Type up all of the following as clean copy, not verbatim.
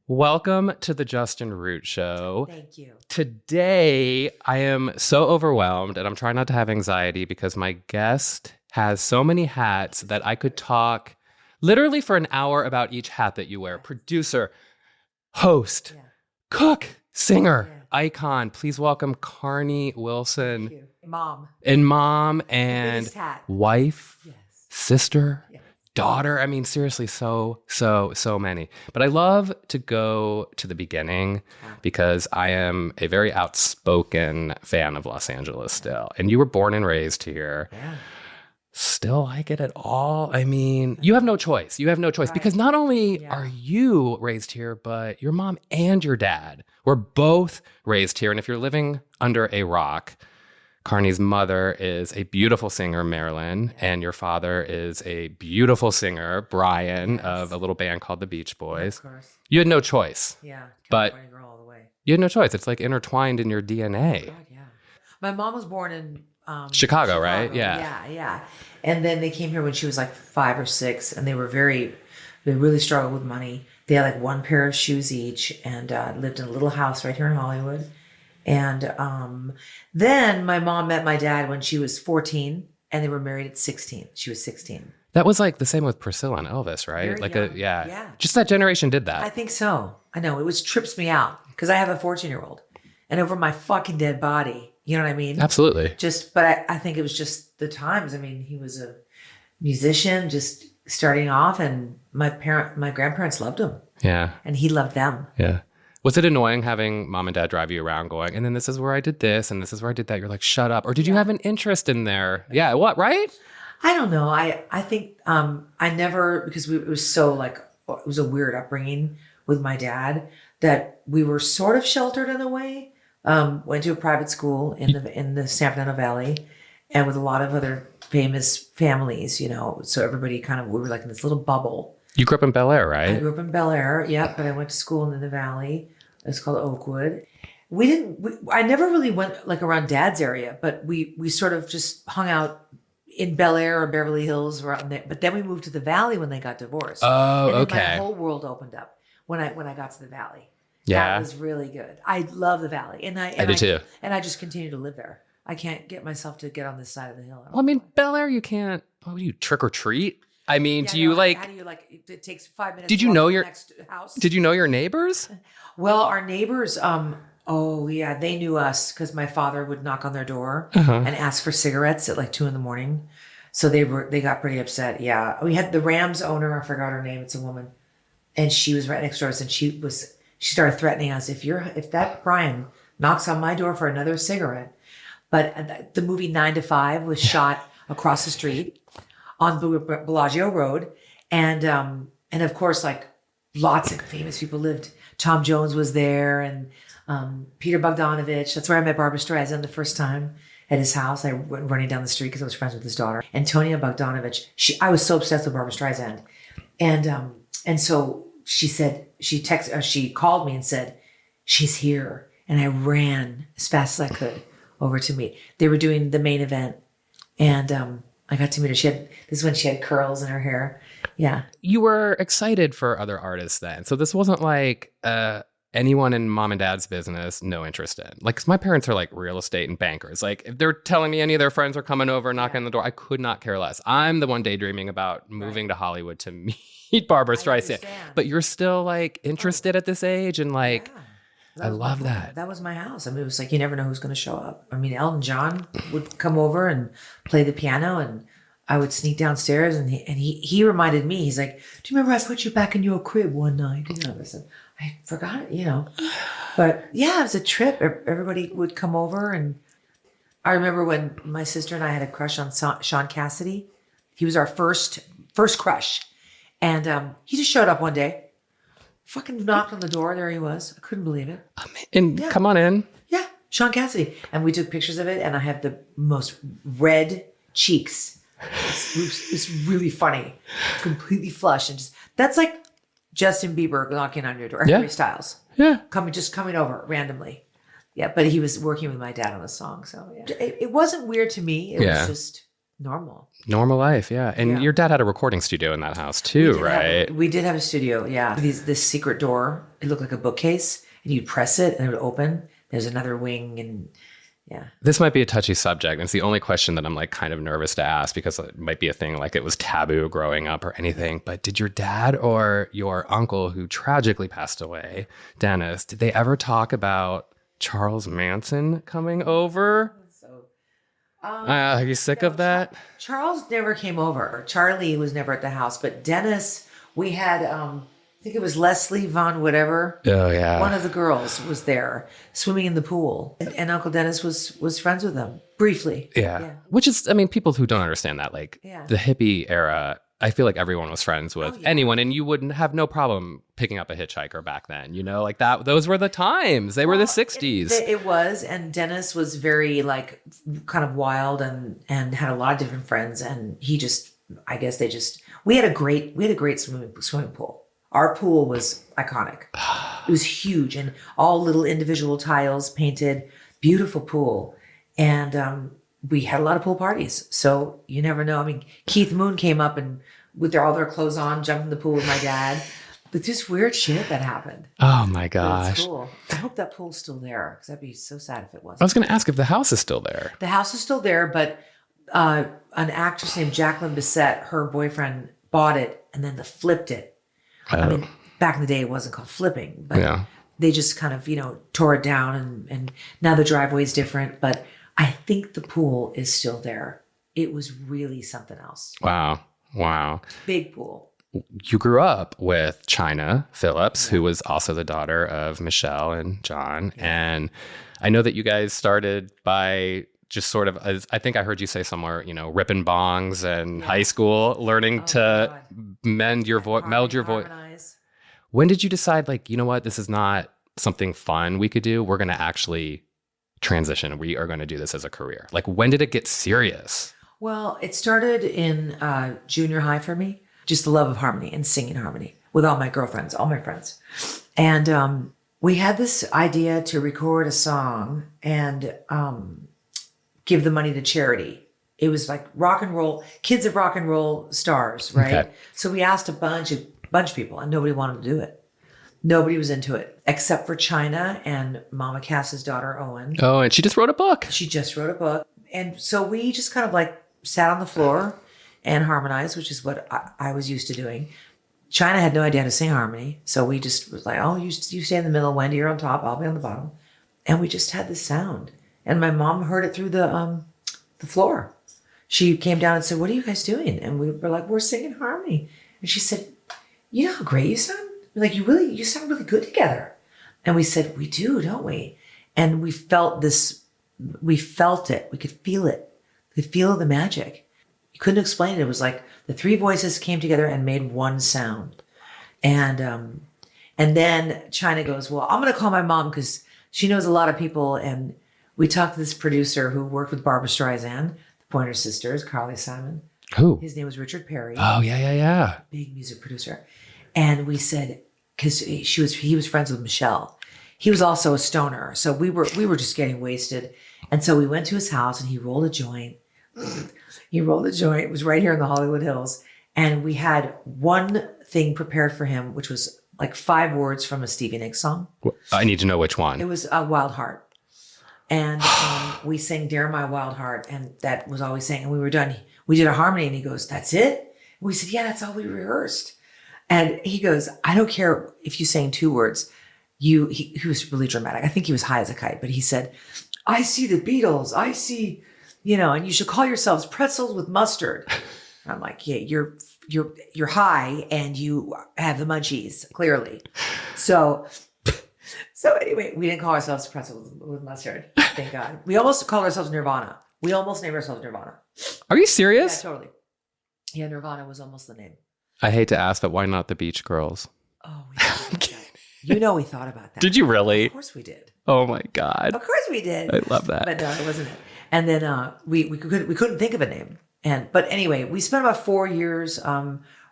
Welcome to the Justin Root Show. Thank you. Today, I am so overwhelmed and I'm trying not to have anxiety because my guest has so many hats that I could talk literally for an hour about each hat that you wear. Producer, host, cook, singer, icon. Please welcome Carnie Wilson. Thank you. Mom. And wife, sister. Daughter. I mean, seriously, so many. But I love to go to the beginning because I am a very outspoken fan of Los Angeles still. And you were born and raised here. Yeah. Still like it at all? I mean, you have no choice. You have no choice because not only are you raised here, but your mom and your dad were both raised here. And if you're living under a rock, Carnie's mother is a beautiful singer, Marilyn, and your father is a beautiful singer, Brian, of a little band called the Beach Boys. Of course. You had no choice. Yeah. But girl all the way. you had no choice. It's like intertwined in your DNA. God, yeah. My mom was born in Chicago, right? Yeah. Yeah. And then they came here when she was like 5 or 6, and they really struggled with money. They had like one pair of shoes each, and lived in a little house right here in Hollywood. And then my mom met my dad when she was 14, and they were married at 16. She was 16. That was like the same with Priscilla and Elvis, right? Very young. Just that generation did that. I think so. I know. It trips me out because I have a 14-year-old, and over my fucking dead body. You know what I mean? Absolutely. But I think it was just the times. I mean, he was a musician just starting off, and my grandparents loved him. Yeah. And he loved them. Yeah. Was it annoying having mom and dad drive you around going, and then this is where I did this, and this is where I did that? You're like, shut up. Or did you have an interest in there? Yeah, what, right? I don't know. I think I never, because it was so like, it was a weird upbringing with my dad that we were sort of sheltered in a way. Went to a private school in the San Fernando Valley, and with a lot of other famous families, you know. So everybody we were like in this little bubble. You grew up in Bel-Air, right? I grew up in Bel-Air, but I went to school in the Valley. It's called Oakwood. I never really went like around Dad's area, but we sort of just hung out in Bel-Air or Beverly Hills around there. But then we moved to the Valley when they got divorced. Oh, and okay. My whole world opened up when I got to the Valley. Yeah. That was really good. I love the Valley. And I do too. And I just continue to live there. I can't get myself to get on this side of the hill. Well, I mean, Bel-Air, you can't, what do you, trick or treat? I mean, How do you it takes 5 minutes did you to know walk to your the next house? Did you know your neighbors? Well, our neighbors, they knew us because my father would knock on their door and ask for cigarettes at like 2 a.m. So they got pretty upset. Yeah. We had the Rams owner, I forgot her name, it's a woman. And she was right next to us, and she started threatening us, if that Brian knocks on my door for another cigarette. But the movie 9 to 5 was shot across the street on Bellagio Road. And of course, like lots of famous people lived. Tom Jones was there, and Peter Bogdanovich. That's where I met Barbra Streisand the first time at his house. I went running down the street because I was friends with his daughter. Antonia Bogdanovich. I was so obsessed with Barbra Streisand. And so she said, she called me and said, she's here. And I ran as fast as I could over to meet. They were doing the main event, and I got to meet her. This is when she had curls in her hair. Yeah. You were excited for other artists then. So this wasn't like anyone in mom and dad's business, no interest in. Like, 'cause my parents are like real estate and bankers. Like, if they're telling me any of their friends are coming over and knocking on the door, I could not care less. I'm the one daydreaming about moving to Hollywood to meet Barbra Streisand. But you're still like interested at this age, and like, I love that. That was my house. I mean, it was like, you never know who's going to show up. I mean, Elton John would come over and play the piano, and I would sneak downstairs, and he reminded me, he's like, do you remember I put you back in your crib one night? You know, I said, I forgot it, you know. But yeah, it was a trip. Everybody would come over, and I remember when my sister and I had a crush on Sean Cassidy. He was our first crush. And he just showed up one day. Fucking knocked on the door. There he was. I couldn't believe it. Come on in. Yeah, Sean Cassidy. And we took pictures of it, and I have the most red cheeks. It's really funny. Completely flushed. And that's like Justin Bieber knocking on your door. Harry Styles. Yeah. Coming over randomly. Yeah, but he was working with my dad on a song. So yeah. It wasn't weird to me. It was just Normal life, yeah. And your dad had a recording studio in that house too, right? We did have a studio, yeah. This secret door, it looked like a bookcase, and you'd press it and it would open. There's another wing, and yeah. This might be a touchy subject. It's the only question that I'm like kind of nervous to ask because it might be a thing like it was taboo growing up or anything. But did your dad or your uncle, who tragically passed away, Dennis, did they ever talk about Charles Manson coming over? Are you sick of that? Charles never came over. Charlie was never at the house. But Dennis, we had, I think it was Leslie Von whatever. Oh, yeah. One of the girls was there swimming in the pool. And Uncle Dennis was friends with them briefly. Yeah. Which is, I mean, people who don't understand that, like the hippie era, I feel like everyone was friends with anyone, and you wouldn't have no problem picking up a hitchhiker back then, you know, like that. Those were the times. They were the 60s. It was. And Dennis was very like kind of wild and had a lot of different friends. And he just, I guess we had a great swimming pool. Our pool was iconic. It was huge and all little individual tiles painted, beautiful pool. And, we had a lot of pool parties. So you never know. I mean, Keith Moon came up and with all their clothes on, jumped in the pool with my dad. But just weird shit that happened. Oh my gosh. It's cool. I hope that pool's still there because that'd be so sad if it wasn't. I was going to ask if the house is still there. The house is still there, but an actress named Jacqueline Bisset, her boyfriend, bought it and then flipped it. Oh. I mean, back in the day, it wasn't called flipping, but they just kind of, tore it down and now the driveway's different. But I think the pool is still there. It was really something else. Wow. Big pool. You grew up with China Phillips, who was also the daughter of Michelle and John. Yeah. And I know that you guys started by just sort of, I think I heard you say somewhere, ripping bongs in high school, learning to meld your voice. Harmonize. When did you decide, like, you know what, this is not something fun we could do? We're going to actually transition. We are going to do this as a career. Like, when did it get serious? Well, it started in junior high for me. Just the love of harmony and singing harmony with all my girlfriends, all my friends. And we had this idea to record a song and give the money to charity. It was like rock and roll, kids of rock and roll stars, right? Okay. So we asked a bunch of people and nobody wanted to do it. Nobody was into it except for China and Mama Cass's daughter, Owen. Oh, and she just wrote a book. And so we just kind of like sat on the floor and harmonized, which is what I was used to doing. China had no idea how to sing harmony. So we just was like, oh, you stay in the middle, Wendy, you're on top, I'll be on the bottom. And we just had this sound. And my mom heard it through the floor. She came down and said, what are you guys doing? And we were like, we're singing harmony. And she said, you know how great you sound? Like, you sound really good together. And we said, we do, don't we? And we felt it. We could feel it. We could feel the magic. You couldn't explain it. It was like the three voices came together and made one sound. And then China goes, well, I'm going to call my mom because she knows a lot of people. And we talked to this producer who worked with Barbra Streisand, the Pointer Sisters, Carly Simon. Who? His name was Richard Perry. Oh, yeah. Big music producer. And we said, because he was friends with Michelle. He was also a stoner. So we were just getting wasted. And so we went to his house and he rolled a joint. It was right here in the Hollywood Hills. And we had one thing prepared for him, which was like 5 words from a Stevie Nicks song. I need to know which one. It was Wild Heart. And we sang Dare My Wild Heart. And that was all we sang. And we were done. We did a harmony and he goes, that's it? And we said, yeah, that's all we rehearsed. And he goes, I don't care if you sang 2 words. He was really dramatic. I think he was high as a kite, but he said, I see the Beatles. I see, and you should call yourselves Pretzels with Mustard. And I'm like, yeah, you're high and you have the munchies, clearly. So anyway, we didn't call ourselves Pretzels with Mustard. Thank God. We almost called ourselves Nirvana. We almost named ourselves Nirvana. Are you serious? Yeah, totally. Yeah, Nirvana was almost the name. I hate to ask, but why not the Beach Girls? Oh, we thought about that. We thought about that. Did you really? Of course we did. Oh my God. Of course we did. I love that. But no, it wasn't it. And then we couldn't think of a name. But anyway, we spent about 4 years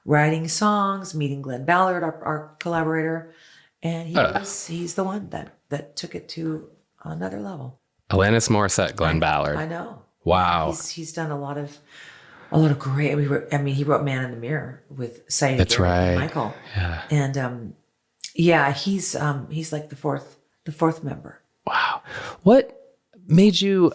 writing songs, meeting Glenn Ballard, our collaborator, and he's the one that took it to another level. Alanis Morissette, Glenn Ballard. I know. Wow. He's done a lot of a lot of great. He wrote "Man in the Mirror" with Saeed That's Garrett right. and Michael. Yeah. And he's like the fourth member. Wow. What made you?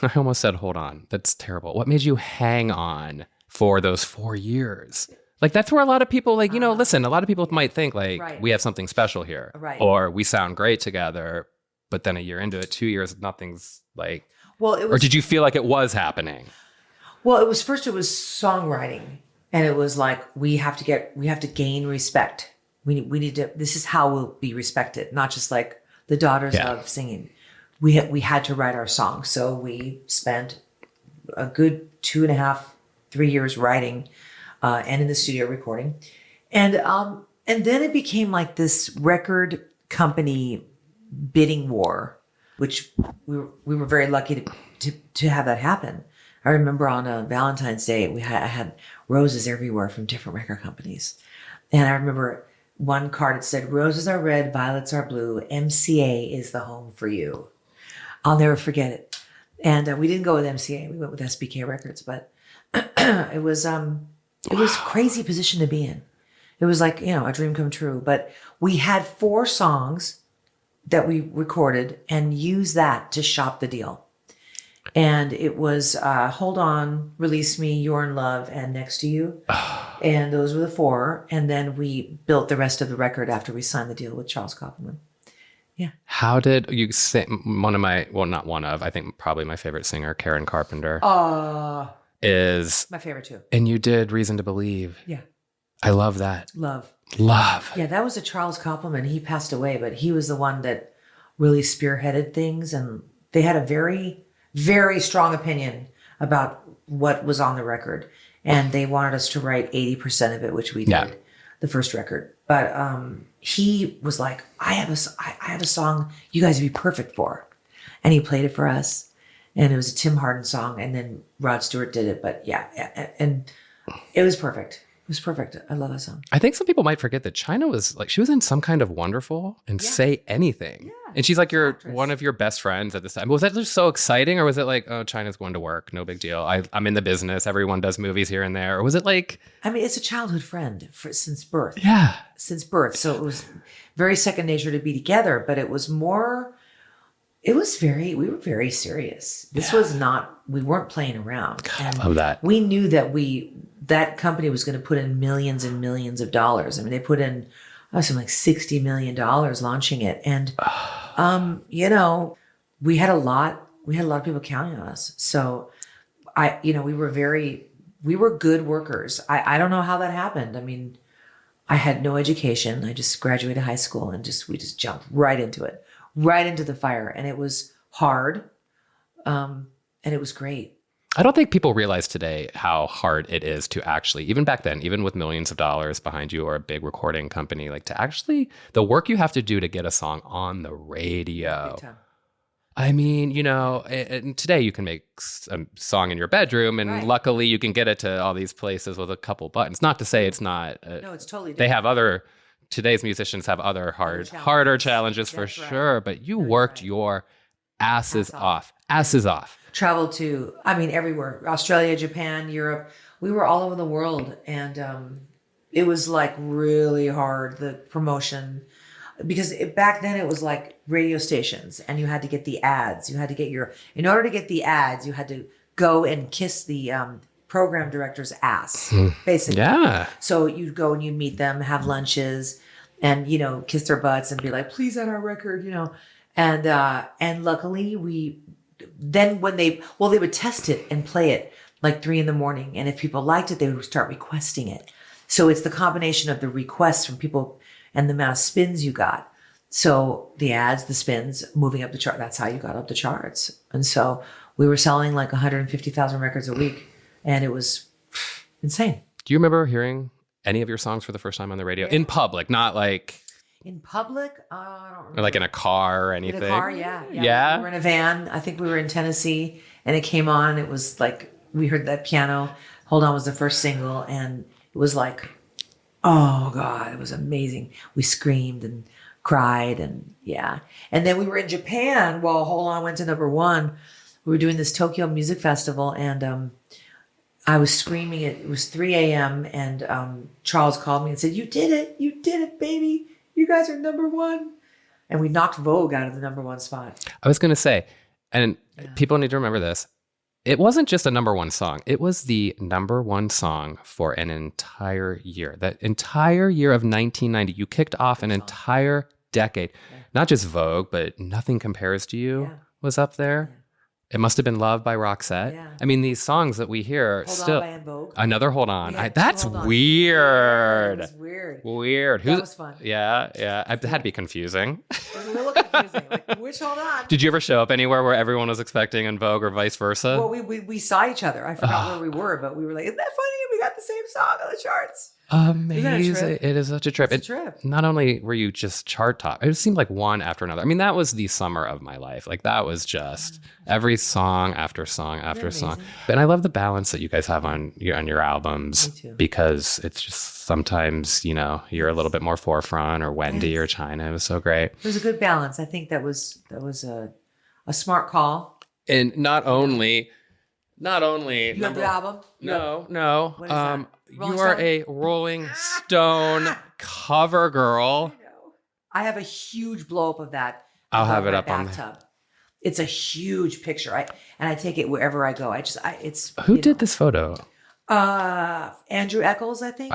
I almost said, hold on. That's terrible. What made you hang on for those 4 years? Like, that's where a lot of people, like, listen, a lot of people might think, like, Right. we have something special here. Right. Or we sound great together. But then a year into it, 2 years, nothing's like. Well, it was. Or did you feel like it was happening? Well, it was songwriting, and it was like we have to gain respect. We need to. This is how we'll be respected, not just like the daughters of singing. We had to write our songs, so we spent a good 2.5, 3 years writing, and in the studio recording, and then it became like this record company bidding war, which we were very lucky to have that happen. I remember on Valentine's Day, I had roses everywhere from different record companies, and I remember one card that said, "Roses are red, violets are blue. MCA is the home for you." I'll never forget it. And we didn't go with MCA. We went with SBK Records, but it was crazy position to be in. It was like, a dream come true. But we had 4 songs that we recorded and used that to shop the deal. And it was Hold On, Release Me, You're in Love, and Next to You. And those were the 4. And then we built the rest of the record after we signed the deal with Charles Koppelman. Yeah. How did you sing? I think probably my favorite singer, Karen Carpenter, is my favorite too. And you did Reason to Believe. Yeah. I love that. Love. Yeah, that was a Charles Koppelman. He passed away, but he was the one that really spearheaded things. And they had a very, very strong opinion about what was on the record. And they wanted us to write 80% of it, which we did, the first record. But he was like, I have a song you guys would be perfect for. And he played it for us. And it was a Tim Hardin song. And then Rod Stewart did it. But and it was perfect. It was perfect. I love that song. I think some people might forget that China was like, she was in Some Kind of Wonderful and Say Anything. Yeah. And she's like one of your best friends at this time. Was that just so exciting? Or was it like, oh, China's going to work, no big deal. I'm in the business. Everyone does movies here and there. Or was it like... it's a childhood friend since birth. Yeah. Since birth. So it was very second nature to be together. But it was more... we were very serious. This was not... We weren't playing around. God, I love that. We knew that company was going to put in millions and millions of dollars. I mean, they put in something like $60 million launching it. And, we had a lot of people counting on us. So we were good workers. I don't know how that happened. I mean, I had no education. I just graduated high school and we just jumped right into it, right into the fire. And it was hard. And it was great. I don't think people realize today how hard it is to actually, even back then, even with millions of dollars behind you or a big recording company, like to actually, the work you have to do to get a song on the radio. I mean, and today you can make a song in your bedroom and luckily you can get it to all these places with a couple buttons. Not to say it's not. No, it's totally different. They have today's musicians have other harder challenges for sure, but you worked your asses off. Traveled to, everywhere. Australia, Japan, Europe. We were all over the world. And it was like really hard, the promotion. Because back then it was like radio stations and you had to get the ads. In order to get the ads, you had to go and kiss the program director's ass, basically. Yeah. So you'd go and you'd meet them, have lunches and, kiss their butts and be like, please add our record, And luckily then when they would test it and play it like 3 a.m. and if people liked it, they would start requesting it. So it's the combination of the requests from people and the amount of spins you got. So the ads, the spins, moving up the chart, that's how you got up the charts. And so we were selling like 150,000 records a week and it was insane. Do you remember hearing any of your songs for the first time on the radio in public? Not like... In public? I don't remember. Or like in a car or anything? In a car, yeah. We were in a van. I think we were in Tennessee and it came on. It was like, we heard that piano. Hold On was the first single. And it was like, oh God, it was amazing. We screamed and cried and yeah. And then we were in Japan while Hold On went to #1. We were doing this Tokyo Music Festival and I was screaming. It was 3 a.m. and Charles called me and said, "You did it, baby! You guys are number one." And we knocked Vogue out of the number one spot. I was going to say, and people need to remember this. It wasn't just a number one song. It was the number one song for an entire year. That entire year of 1990, you kicked off an entire decade. Yeah. Not just Vogue, but Nothing Compares to You was up there. Yeah. It Must Have Been Love by Roxette. Yeah. I mean, these songs that we hear Hold still. On by En Vogue. Another Hold On. That's weird. It was weird. Weird. That was fun. Yeah. It had to be confusing. It was a little confusing. Like, which Hold On? Did you ever show up anywhere where everyone was expecting En Vogue or vice versa? Well, we saw each other. I forgot where we were, but we were like, "Isn't that funny? We got the same song on the charts." Amazing. It is such a trip. It's a trip. Not only were you just chart top, it seemed like one after another. I mean, that was the summer of my life. Like that was just every song after song after song. And I love the balance that you guys have on your albums. Me too. Because it's just sometimes, you're a little bit more forefront or Wendy or China. It was so great. It was a good balance. I think that was a smart call. And not only You have the album? No. What is that? You are a Rolling Stone cover girl. I have a huge blow up of that. I'll have it up on bathtub. It's a huge picture. I take it wherever I go. Who did this photo? Andrew Eccles, I think.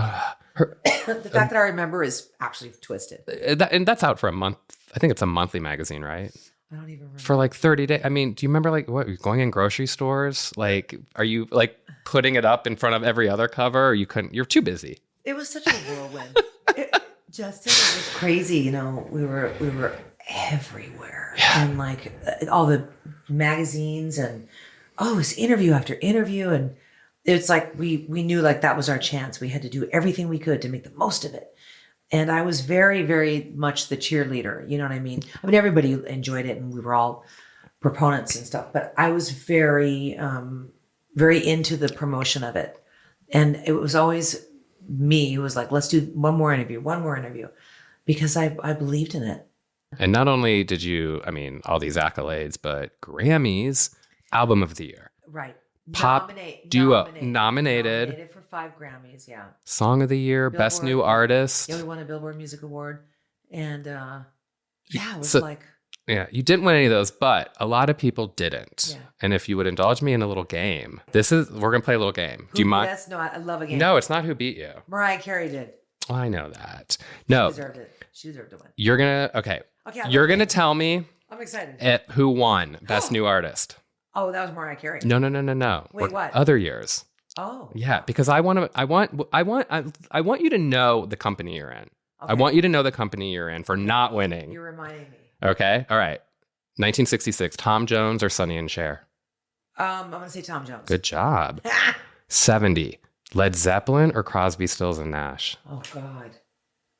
The fact that I remember is actually twisted. And that's out for a month. I think it's a monthly magazine, right? I don't even remember. For like 30 days. I mean, do you remember you're going in grocery stores? Like, are you putting it up in front of every other cover or you're too busy? It was such a whirlwind. Justin, it was crazy. We were everywhere. Yeah. And all the magazines and it's interview after interview. And it's like, we knew that was our chance. We had to do everything we could to make the most of it. And I was very, very much the cheerleader. You know what I mean? Everybody enjoyed it and we were all proponents and stuff, but I was very, very into the promotion of it. And it was always me who was like, let's do one more interview, because I believed in it. And not only did you, all these accolades, but Grammys, Album of the Year. Right. Pop duo nominated for 5 Grammys. Yeah. Song of the Year, Billboard, Best New Artist. Yeah, we won a Billboard Music Award, and it was yeah, you didn't win any of those, but a lot of people didn't. Yeah. And if you would indulge me in a little game, we're gonna play a little game. Do you mind? No, I love a game. No, it's not Who Beat You. Mariah Carey did. Oh, I know that. No, she deserved it. She deserved to win. You're gonna You're gonna tell me. I'm excited. Who won Best New Artist? Oh, that was Mariah Carey. No. Wait, what? Other years. Oh. Yeah, because I want you to know the company you're in. Okay. I want you to know the company you're in for not winning. You're reminding me. Okay. All right. 1966, Tom Jones or Sonny and Cher? I'm going to say Tom Jones. Good job. 70, Led Zeppelin or Crosby, Stills and Nash? Oh, God.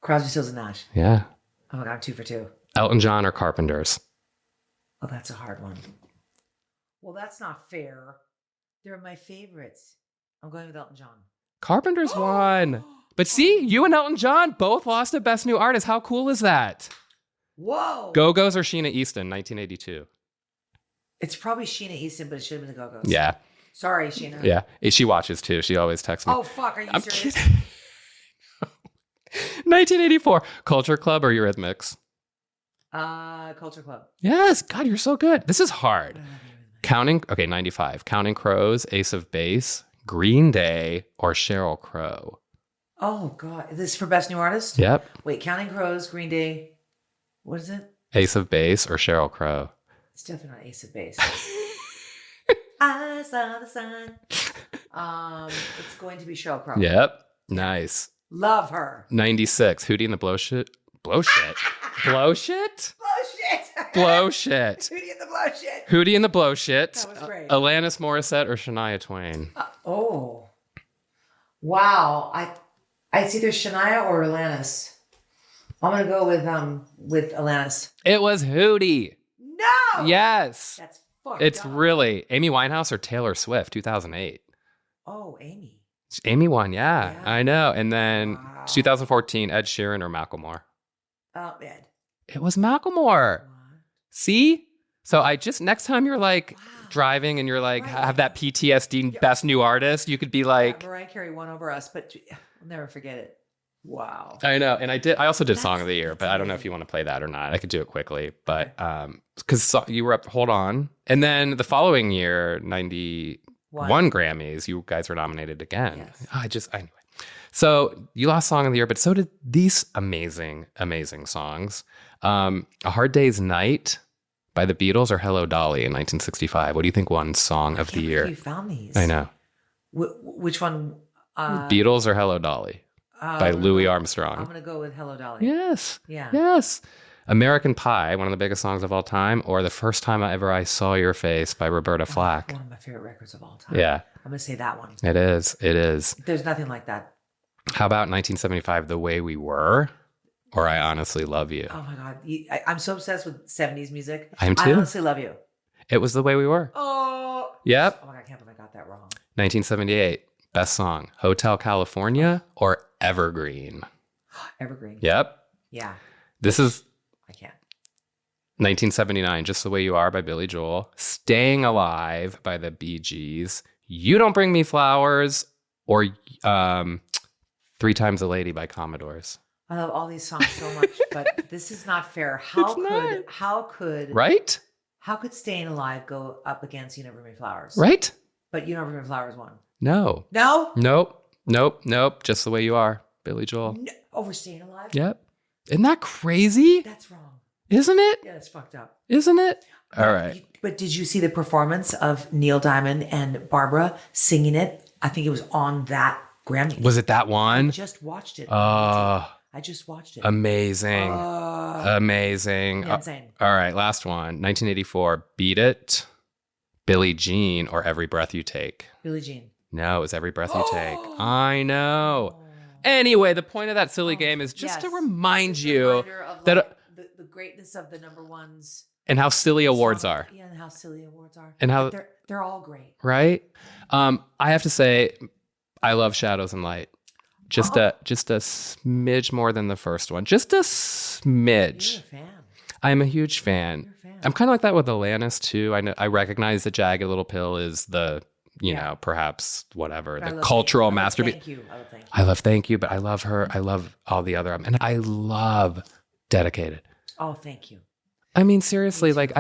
Crosby, Stills and Nash. Yeah. Oh, my God, I'm 2 for 2. Elton John or Carpenters? Oh, that's a hard one. Well, that's not fair. They're my favorites. I'm going with Elton John. Carpenters won. But see, you and Elton John both lost to Best New Artist. How cool is that? Whoa. Go-Go's or Sheena Easton, 1982? It's probably Sheena Easton, but it should have been the Go-Go's. Yeah. Sorry, Sheena. Yeah. She watches too. She always texts me. Oh, fuck. Are you serious? 1984, Culture Club or Eurythmics? Culture Club. Yes. God, you're so good. This is hard. 95. Counting Crows, Ace of Base, Green Day, or Sheryl Crow? Oh, God. This is for Best New Artist? Yep. Wait, Counting Crows, Green Day. What is it? Ace of Base or Sheryl Crow? It's definitely not Ace of Base. I saw the sun. It's going to be Sheryl Crow. Yep. Nice. Love her. 96, Hootie and the Blow Shit? Blow Shit? Blow Shit? Blow Shit. Hootie and the Blow Shit. Hootie and the Blow Shit. That was great. Alanis Morissette or Shania Twain? Wow. It's either Shania or Alanis. I'm gonna go with Alanis. It was Hootie. No. Yes. That's fucked It's up. really Amy Winehouse or Taylor Swift, 2008. Oh, Amy. Amy won, yeah. I know. And then Wow. 2014, Ed Sheeran or Macklemore? Ed. It was Macklemore. What? See? So next time you're like driving and you're like, have that PTSD best new artist, you could be like. Mariah Carey won over us, but I'll never forget it. Wow. I know. And I also did Song of the Year, but I don't know if you want to play that or not. I could do it quickly, but because you were up, hold on. And then the following year, 91 Grammys, you guys were nominated again. Yes. Anyway. So you lost Song of the Year, but so did these amazing, amazing songs. A Hard Day's Night by the Beatles or Hello Dolly in 1965. What do you think won Song of the Year? You found these. I know. Which one? Beatles or Hello Dolly by Louis Armstrong. I'm going to go with Hello Dolly. Yes. Yeah. Yes. American Pie, one of the biggest songs of all time, or The First Time I Saw Your Face by Roberta Flack. One of my favorite records of all time. Yeah. I'm going to say that one. It is. It is. There's nothing like that. How about 1975, The Way We Were, or I Honestly Love You? Oh my God. I'm so obsessed with 70s music. I am too. I Honestly Love You. It was The Way We Were. Oh. Yep. Oh my God, I can't believe I got that wrong. 1978, best song, Hotel California or Evergreen? Evergreen. Yep. Yeah. This is I can't. 1979, Just the Way You Are by Billy Joel, Staying Alive by the Bee Gees, You Don't Bring Me Flowers, or Three Times a Lady by Commodores. I love all these songs so much, but this is not fair. How could Right? How could Staying Alive go up against You Never Bring Me Flowers? Right? But You Never Bring Me Flowers won. No. No? Nope. Just the Way You Are, Billy Joel. No. Over Staying Alive? Yep. Isn't that crazy? That's wrong. Isn't it? Yeah, that's fucked up. Isn't it? All right. But did you see the performance of Neil Diamond and Barbara singing it? I think it was on that Grammy. Was it that one? I just watched it. I just watched it. Amazing. Amazing. Yeah, insane. All right, last one. 1984, Beat It, Billie Jean, or Every Breath You Take? Billie Jean. No, it was Every Breath You Take. I know. Anyway, the point of that silly game is just to remind you that the greatness of the number ones and how silly awards are. Yeah, and how silly awards are. And how they're all great. Right? I have to say I love Shadows and Light. Just a smidge more than the first one. Just a smidge. You're a fan. I'm a huge fan. You're a fan. I'm kind of like that with Alanis too. I recognize that Jagged Little Pill is the perhaps whatever, the cultural masterpiece. Thank you. I love Thank You, but I love her. I love all the other, and I love Dedicated. Oh, thank you. I mean, seriously, like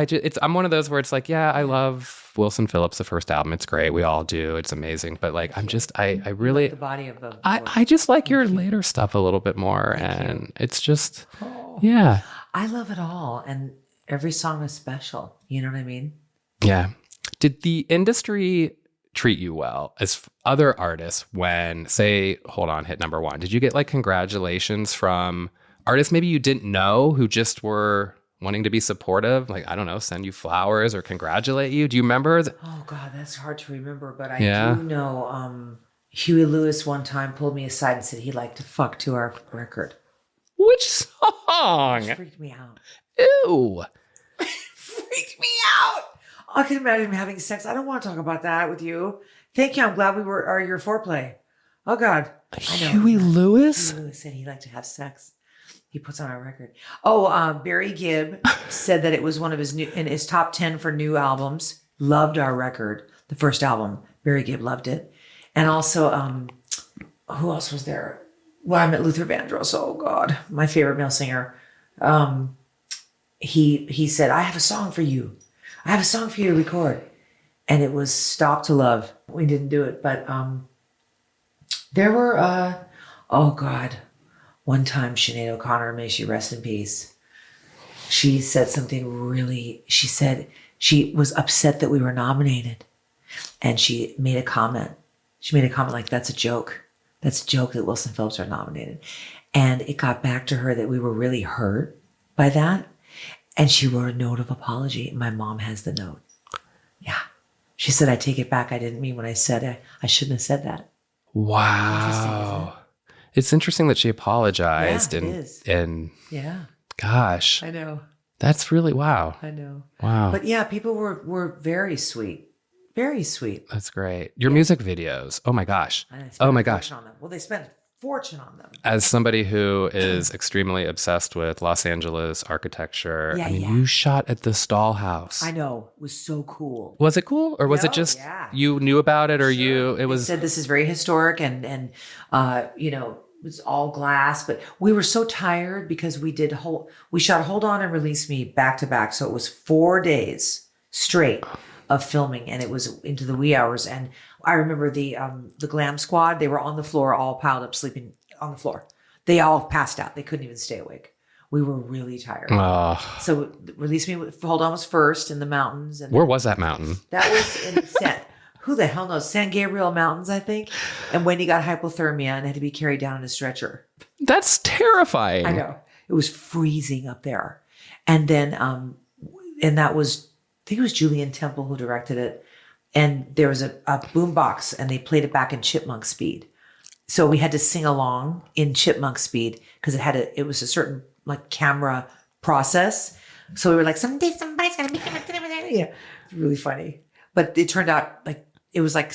I'm one of those where it's like, yeah, I love Wilson Phillips, the first album. It's great. We all do. It's amazing. But like, I really, like the body of the. I just like your later stuff a little bit more, and it's just, yeah. I love it all, and every song is special. You know what I mean? Yeah. Did the industry treat you well as other artists when, say, hold on, hit number one? Did you get like congratulations from artists maybe you didn't know who just were wanting to be supportive, like, I don't know, send you flowers or congratulate you? Do you remember? Oh God, that's hard to remember, but I do know Huey Lewis one time pulled me aside and said he'd like to fuck to our record. Which song? Which freaked me out. Ew. Freaked me out. I can imagine him having sex. I don't want to talk about that with you. Thank you. I'm glad we are your foreplay. Oh God. Huey Lewis? Huey Lewis said he'd like to have sex. He puts on our record. Oh, Barry Gibb said that it was one of his in his top 10 for new albums. Loved our record, the first album. Barry Gibb loved it. And also, who else was there? Well, I met Luther Vandross. Oh God, my favorite male singer. He said, I have a song for you. I have a song for you to record. And it was Stop to Love. We didn't do it, but there were, oh God. One time, Sinead O'Connor, may she rest in peace, she said something really, she said she was upset that we were nominated. And she made a comment. She made a comment like, that's a joke. That's a joke that Wilson Phillips are nominated. And it got back to her that we were really hurt by that. And she wrote a note of apology. My mom has the note. Yeah. She said, I take it back. I didn't mean when I said it. I shouldn't have said that. Wow. It's interesting that she apologized. Yeah, and yeah. Gosh. I know. That's really, wow. I know. Wow. But yeah, people were very sweet. Very sweet. That's great. Your music videos. Oh my gosh. On them. Well, they spent fortune on them. As somebody who is extremely obsessed with Los Angeles architecture, you shot at the Stahl House. I know. It was so cool. Was it cool? Or was it just you knew about it or They said this is very historic and you know, it was all glass, but we were so tired because we shot Hold On and Release Me back to back. So it was 4 days straight of filming, and it was into the wee hours. And I remember the glam squad, they were on the floor, all piled up, sleeping on the floor. They all passed out. They couldn't even stay awake. We were really tired. So Release Me, Hold On was first in the mountains. And where was that mountain? That was in who the hell knows? San Gabriel Mountains, I think. And Wendy got hypothermia and had to be carried down in a stretcher. That's terrifying. I know. It was freezing up there. And then, and that was, I think it was Julian Temple who directed it. And there was a boom box and they played it back in chipmunk speed. So we had to sing along in chipmunk speed because it was a certain like camera process. So we were like, someday somebody's going to be yeah, really funny. But it turned out like, it was like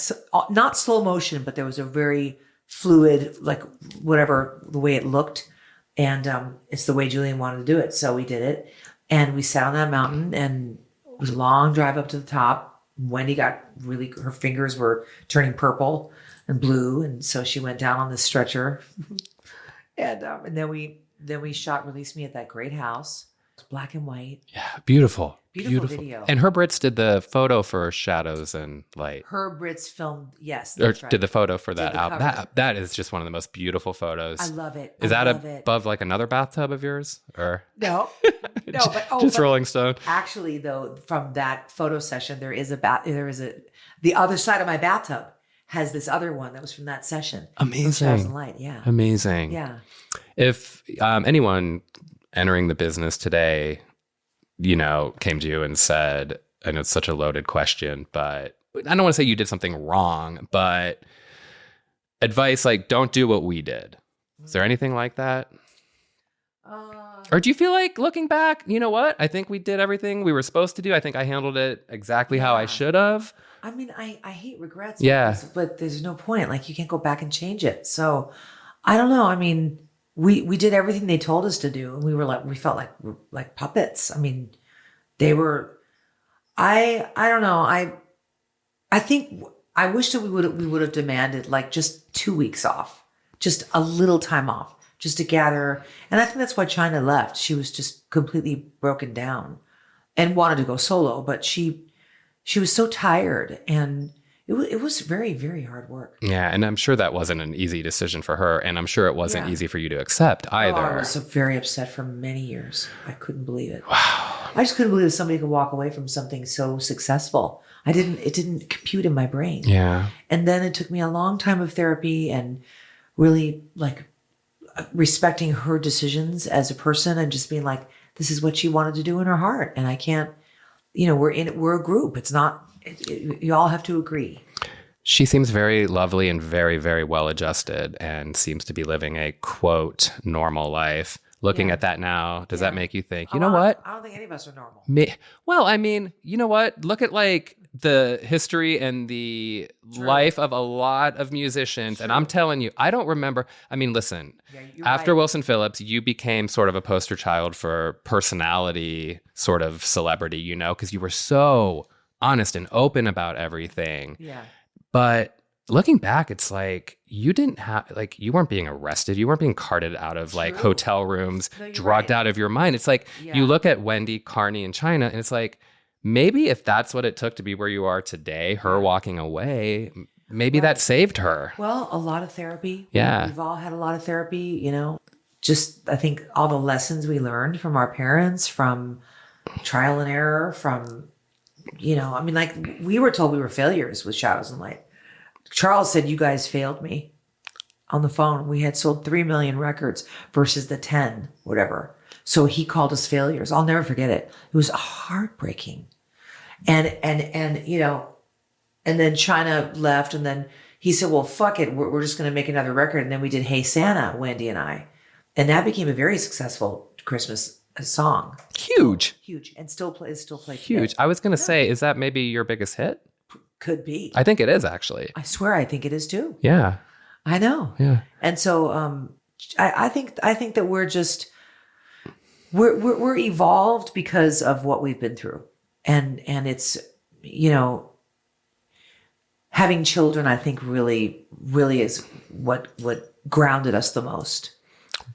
not slow motion, but there was a very fluid, like whatever, the way it looked. And it's the way Julian wanted to do it. So we did it. And we sat on that mountain and it was a long drive up to the top. Wendy got her fingers were turning purple and blue. And so she went down on the stretcher. And then we shot Release Me at that great house. It was black and white. Yeah, beautiful. Beautiful video. And Herb Ritts did the photo for Shadows and Light. Herb Ritts filmed, yes. Or did the photo for that album. That is just one of the most beautiful photos. I love it. Is that above like another bathtub of yours? Or no, but just Rolling Stone. Actually, though, from that photo session, the other side of my bathtub has this other one that was from that session. Amazing. Shadows and Light, yeah. Amazing. Yeah. If anyone entering the business today, you know, came to you and said, I know it's such a loaded question, but I don't want to say you did something wrong, but advice like, don't do what we did. Is there anything like that? Or do you feel like looking back, you know what? I think we did everything we were supposed to do. I think I handled it exactly how I should have. I mean, I hate regrets. Yeah. But there's no point. Like, you can't go back and change it. So I don't know. I mean, we did everything they told us to do. And we felt like puppets. I mean, they were, I don't know. I think I wish that we would have demanded like just 2 weeks off, just a little time off, just to gather. And I think that's why China left. She was just completely broken down and wanted to go solo, but she was so tired and it was very, very hard work. Yeah, and I'm sure that wasn't an easy decision for her, and I'm sure it wasn't easy for you to accept either. I was very upset for many years. I couldn't believe it. Wow. I just couldn't believe somebody could walk away from something so successful. It didn't compute in my brain. Yeah. And then it took me a long time of therapy and really like respecting her decisions as a person and just being like, this is what she wanted to do in her heart. And I can't, you know, we're a group. It's not, you all have to agree. She seems very lovely and very, very well adjusted and seems to be living a quote normal life. Looking at that now, does that make you think, you know what? I don't think any of us are normal. Well, I mean, you know what? Look at like the history and the life of a lot of musicians. And I'm telling you, I don't remember. I mean, listen, after Wilson Phillips, you became sort of a poster child for personality sort of celebrity, you know, because you were so honest and open about everything. Yeah. But looking back, it's like you didn't have, like, you weren't being arrested. You weren't being carted out of like hotel rooms, drugged out of your mind. It's like you look at Wendy, Carnie, and China, and it's like, maybe if that's what it took to be where you are today, her walking away, maybe that saved her. Well, a lot of therapy. Yeah. We've all had a lot of therapy, you know. Just, I think all the lessons we learned from our parents, from trial and error, from, you know, I mean, like, we were told we were failures with Shadows and Light. Charles said, you guys failed me on the phone. We had sold 3 million records versus the 10, whatever. So he called us failures. I'll never forget it. It was heartbreaking. And you know, and then China left, and then he said, well, fuck it. We're just going to make another record. And then we did Hey Santa, Wendy and I. And that became a very successful Christmas song. Huge. And still played huge. today. I was going to say, is that maybe your biggest hit? Could be. I think it is, actually. I swear I think it is too. Yeah. I know. Yeah. And so I think that we're evolved because of what we've been through. And it's, having children, I think really, really is what grounded us the most.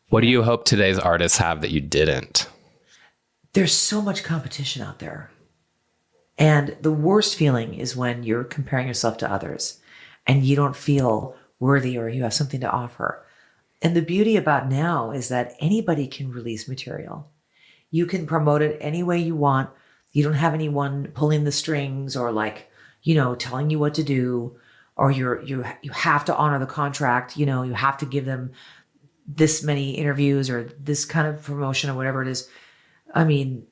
What do you hope today's artists have that you didn't? There's so much competition out there. And the worst feeling is when you're comparing yourself to others and you don't feel worthy or you have something to offer. And the beauty about now is that anybody can release material. You can promote it any way you want. You don't have anyone pulling the strings or telling you what to do, or you have to honor the contract. You have to give them this many interviews or this kind of promotion or whatever it is. I mean,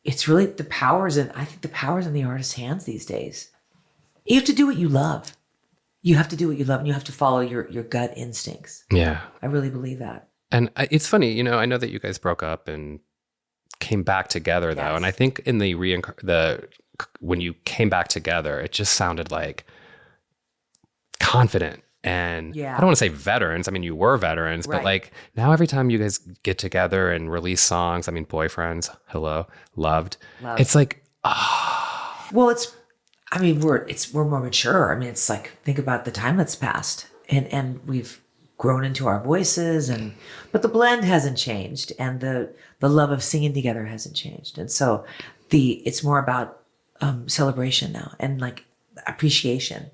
it's really I think the power's in the artist's hands these days. You have to do what you love. You have to do what you love, and you have to follow your gut instincts. Yeah. I really believe that. And it's funny, I know that you guys broke up and came back together though. Yes. And I think in when you came back together, it just sounded like confident. And I don't want to say veterans. I mean, you were veterans, Right. but like now every time you guys get together and release songs, I mean, Boyfriends, hello, loved. It's like, Well, we're more mature. I mean, it's like, think about the time that's passed, and we've grown into our voices, but the blend hasn't changed, and the love of singing together hasn't changed. And so it's more about celebration now, and like appreciation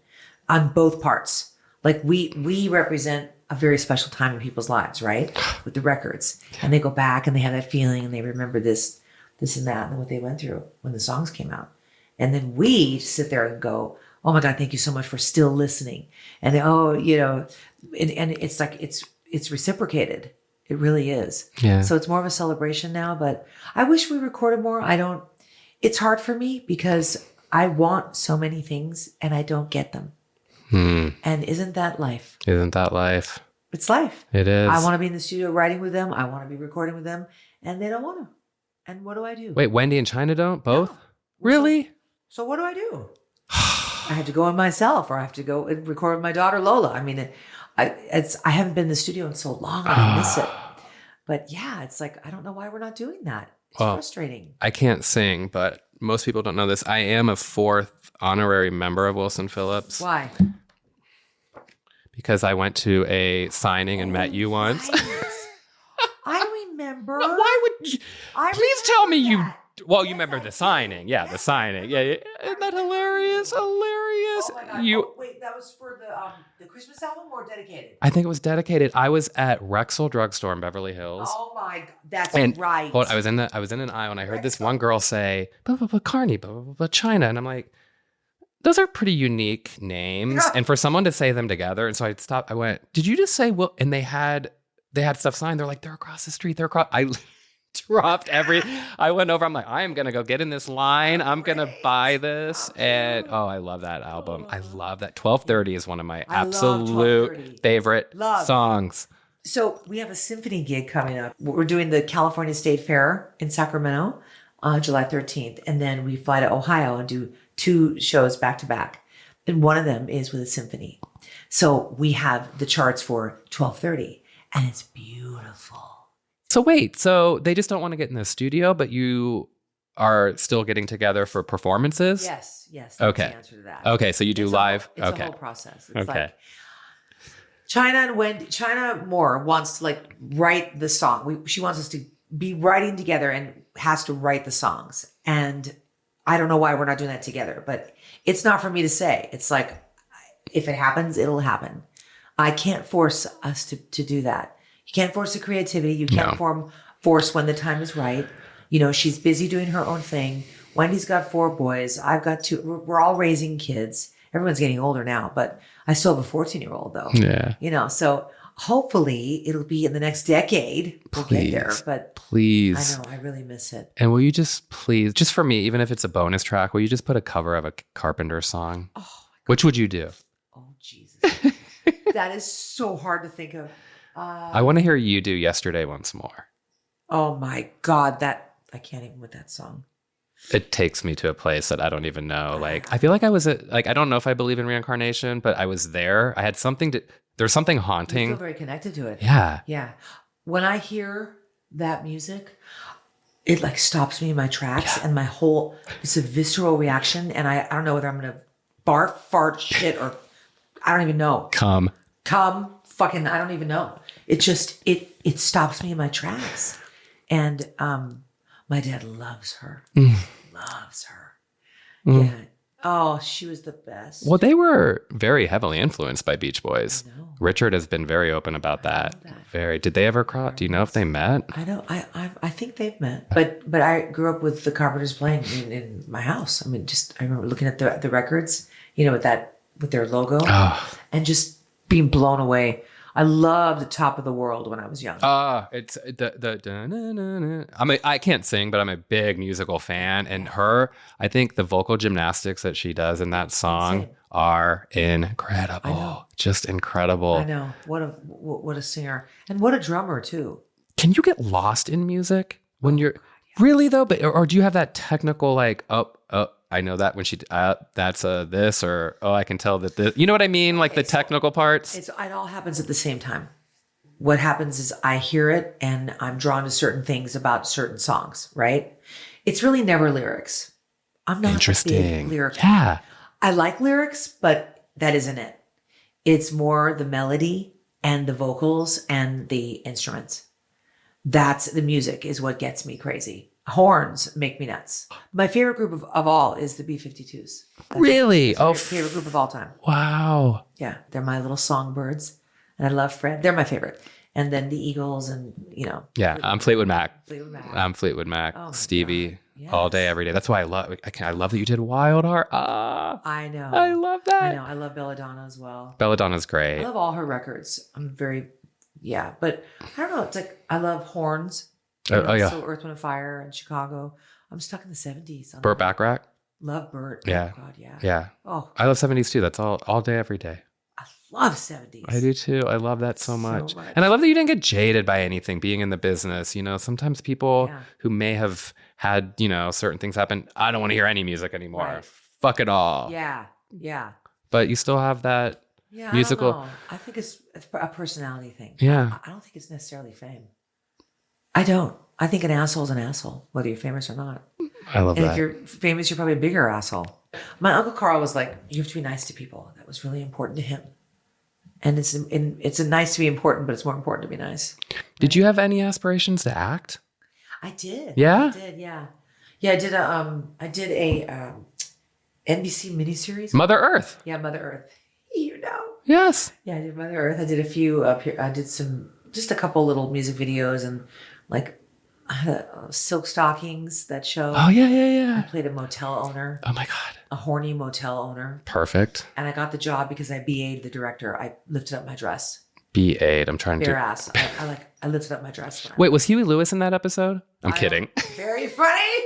on both parts. Like we represent a very special time in people's lives, right? With the records, and they go back and they have that feeling and they remember this and that and what they went through when the songs came out. And then we sit there and go, oh my God, thank you so much for still listening. And and it's like, it's reciprocated. It really is. Yeah. So it's more of a celebration now, but I wish we recorded more. It's hard for me because I want so many things and I don't get them. And isn't that life? Isn't that life? It's life. It is. I want to be in the studio writing with them. I want to be recording with them, and they don't want to. And what do I do? Wait, Wendy and China don't? Both? No. Really? So what do I do? I have to go in myself, or I have to go and record with my daughter Lola. I mean, I haven't been in the studio in so long, I miss it. But yeah, it's like, I don't know why we're not doing that. It's frustrating. I can't sing, but most people don't know this. I am a 4th honorary member of Wilson Phillips. Why? Because I went to a signing and met you once. Right. I remember. Why would you? Please tell me you. Well, you Yes, remember the I signing. did. Yeah, Yes, the signing. Yeah, yeah. Isn't that hilarious? Hilarious. Oh my God. You. Wait, that was for the Christmas album or Dedicated? I think it was dedicated. I was at Rexall Drugstore in Beverly Hills. Oh my God, that's And right. I was in an aisle and I heard this one girl say, blah, blah, blah, Carnie, blah, blah, blah, China. And I'm like, those are pretty unique names. And for someone to say them together. And so I stopped. I went, did you just say, well, and they had stuff signed. They're like, they're across the street. I dropped I went over. I'm like, I am going to go get in this line. I'm going to buy this. And I love that album. I love that. 12:30 is one of my I love absolute 12:30. favorite Love. songs. So we have a symphony gig coming up. We're doing the California State Fair in Sacramento on July 13th. And then we fly to Ohio and do 2 shows back to back. And one of them is with a symphony. So we have the charts for 12:30 and it's beautiful. So wait, so they just don't want to get in the studio, but you are still getting together for performances? Yes. That's Okay. the answer to that. Okay, so you do live? It's Okay. a whole process. It's Okay. like China Moore wants to like write the song. She wants us to be writing together and has to write the songs. And I don't know why we're not doing that together, but it's not for me to say. It's like, if it happens, it'll happen. I can't force us to do that. You can't force the creativity. You can't force when the time is right. She's busy doing her own thing. Wendy's got 4 boys. I've got 2. We're all raising kids. Everyone's getting older now, but I still have a 14-year-old though. Yeah. So hopefully it'll be in the next decade. We'll get there, but please. I know, I really miss it. And will you just please, just for me, even if it's a bonus track, will you just put a cover of a Carpenter song? Oh, Which would you do? oh Jesus. That is so hard to think of. I want to hear you do Yesterday Once More. Oh my God, I can't even with that song. It takes me to a place that I don't even know. Like, I feel like I was I don't know if I believe in reincarnation, but I was there. I had something there's something You haunting. feel very connected to it. Yeah. Yeah. When I hear that music, it like stops me in my tracks and my whole, it's a visceral reaction. And I don't know whether I'm going to barf, fart, shit, or I don't even know. Come, Fucking, I don't even know. It just, it stops me in my tracks. And my dad loves her. Loves her. Yeah. Oh, she was the best. Well, they were very heavily influenced by Beach Boys. I know. Richard has been very open about that. Very. Did they ever cross? Do you know if they met? I know. I think they've met, but I grew up with the Carpenters playing in my house. I mean, I remember looking at the records, with their logo, and just being blown away. I loved the Top of the World when I was young. It's I can't sing, but I'm a big musical fan, and I think the vocal gymnastics that she does in that song are incredible. Just incredible. I know. What a singer, and what a drummer too. Can you get lost in music when you're really though? But or do you have that technical like I know that when she that's this, or I can tell that this, you know what I mean, like the technical parts. It all happens at the same time. What happens is I hear it and I'm drawn to certain things about certain songs, right? It's really never lyrics. I'm not interesting. a big lyric. Yeah, I like lyrics, but that isn't it. It's more the melody and the vocals and the instruments. That's the music is what gets me crazy. Horns make me nuts. My favorite group of all is the B-52s. Really? My favorite group of all time. Wow. Yeah, they're my little songbirds, and I love Fred. They're my favorite. And then the Eagles, and Yeah, I'm Fleetwood Mac. Fleetwood Mac. I'm Fleetwood Mac. Oh my Stevie, Yes. all day, every day. That's why I love that you did Wild Heart. I know. I love that. I know. I love Belladonna as well. Belladonna's I great. love all her records. But I don't know. It's like I love horns. Yeah. So Earth, Wind, and Fire in Chicago. I'm stuck in the 70s. Burt Bacharach. Love Burt. Yeah. Oh, God, yeah. Yeah. Oh, I love 70s too. That's all day, every day. I love 70s. I do too. I love that so much. much. And I love that you didn't get jaded by anything being in the business. Sometimes people who may have had, certain things happen, I don't want to hear any music anymore. Right. Fuck it all. Yeah. Yeah. But you still have that musical. I don't know. I think it's a personality thing. Yeah. I don't think it's necessarily fame. I don't. I think an asshole's an asshole, whether you're famous or not. I love And that. if you're famous, you're probably a bigger asshole. My Uncle Carl was like, you have to be nice to people. That was really important to him. And it's nice to be important, but it's more important to be nice. Did you have any aspirations to act? I did. Yeah? I did, yeah. Yeah, I did a NBC miniseries. Mother Earth. Yeah, Mother Earth. Yes. Yeah, I did Mother Earth. I did a few up here. I did just a couple little music videos and like Silk Stockings, that show. Oh, yeah, I yeah. played a motel owner, Oh my God. a horny motel owner. Perfect. And I got the job because I BA'd the director. I lifted up my dress. B8. I'm trying Bare to. ass. I lifted up my dress. Wait, was Huey Lewis in that episode? I'm kidding. Very funny.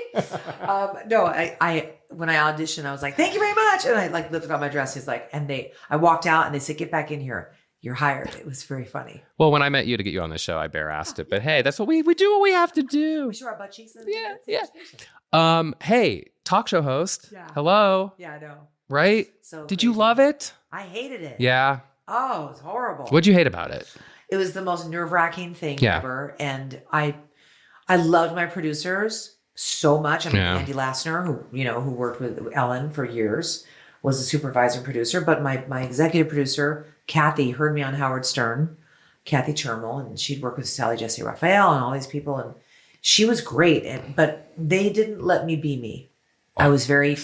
No, I when I auditioned, I was like, "Thank you very much," and I like lifted up my dress. He's like, I walked out, and they said, "Get back in here. You're hired." It was very funny. Well, when I met you to get you on the show, I bare assed it. But hey, that's what we do. What we have to do. We show our butt cheeks. Yeah. Hey, talk show host. Yeah. Hello. Yeah, I know. Right? So Did you crazy. love it? I hated it. Yeah. Oh, it's horrible. What'd you hate about it? It was the most nerve-wracking thing Yeah. ever, and I loved my producers so much. I mean, Yeah. Andy Lassner, who worked with Ellen for years, was the supervisor producer. But my executive producer, Kathy, heard me on Howard Stern, Kathy Chermel, and she'd worked with Sally Jesse Raphael and all these people, and she was great. But they didn't let me be me. I was very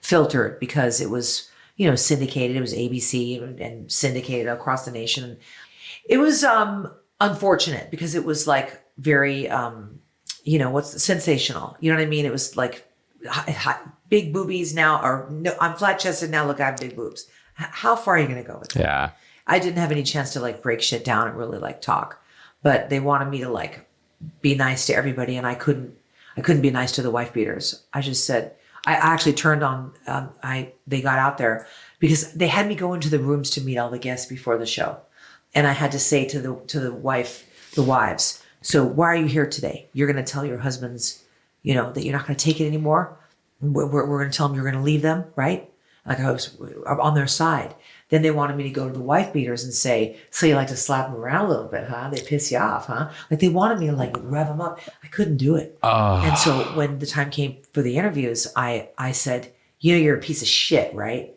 filtered because it was syndicated. It was ABC and syndicated across the nation. It was unfortunate because it was like very, sensational. You know what I mean? It was like big boobies now, or no, I'm flat chested now. Look, I have big boobs. How far are you going to go with that? Yeah. I didn't have any chance to like break shit down and really like talk, but they wanted me to like be nice to everybody, and I couldn't be nice to the wife beaters. I just said, I actually turned on. They got out there because they had me go into the rooms to meet all the guests before the show. And I had to say to the wives, so why are you here today? You're going to tell your husbands, that you're not going to take it anymore. We're going to tell them you're going to leave them, right? Like I was on their side. Then they wanted me to go to the wife beaters and say, so you like to slap them around a little bit, huh? They piss you off, huh? Like they wanted me to like rev them up. I couldn't do it. And so when the time came for the interviews, I said, you're a piece of shit, right?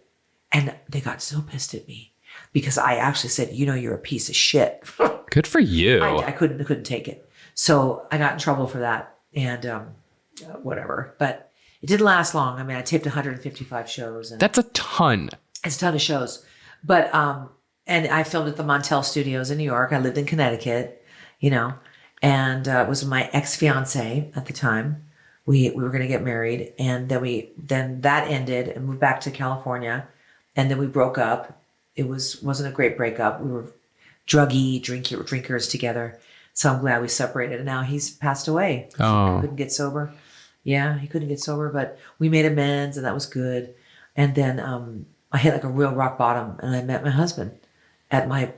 And they got so pissed at me because I actually said, you're a piece of shit. Good for you. I couldn't take it. So I got in trouble for that and whatever. But it didn't last long. I mean, I taped 155 shows. And that's a ton. It's a ton of shows. But, and I filmed at the Montel Studios in New York. I lived in Connecticut, and it was my ex-fiance at the time. We were going to get married. And then that ended and moved back to California. And then we broke up. It wasn't a great breakup. We were druggy, drinkers together. So I'm glad we separated. And now he's passed away. Oh. He couldn't get sober. Yeah, he couldn't get sober, but we made amends and that was good. And then, I hit like a real rock bottom and I met my husband at my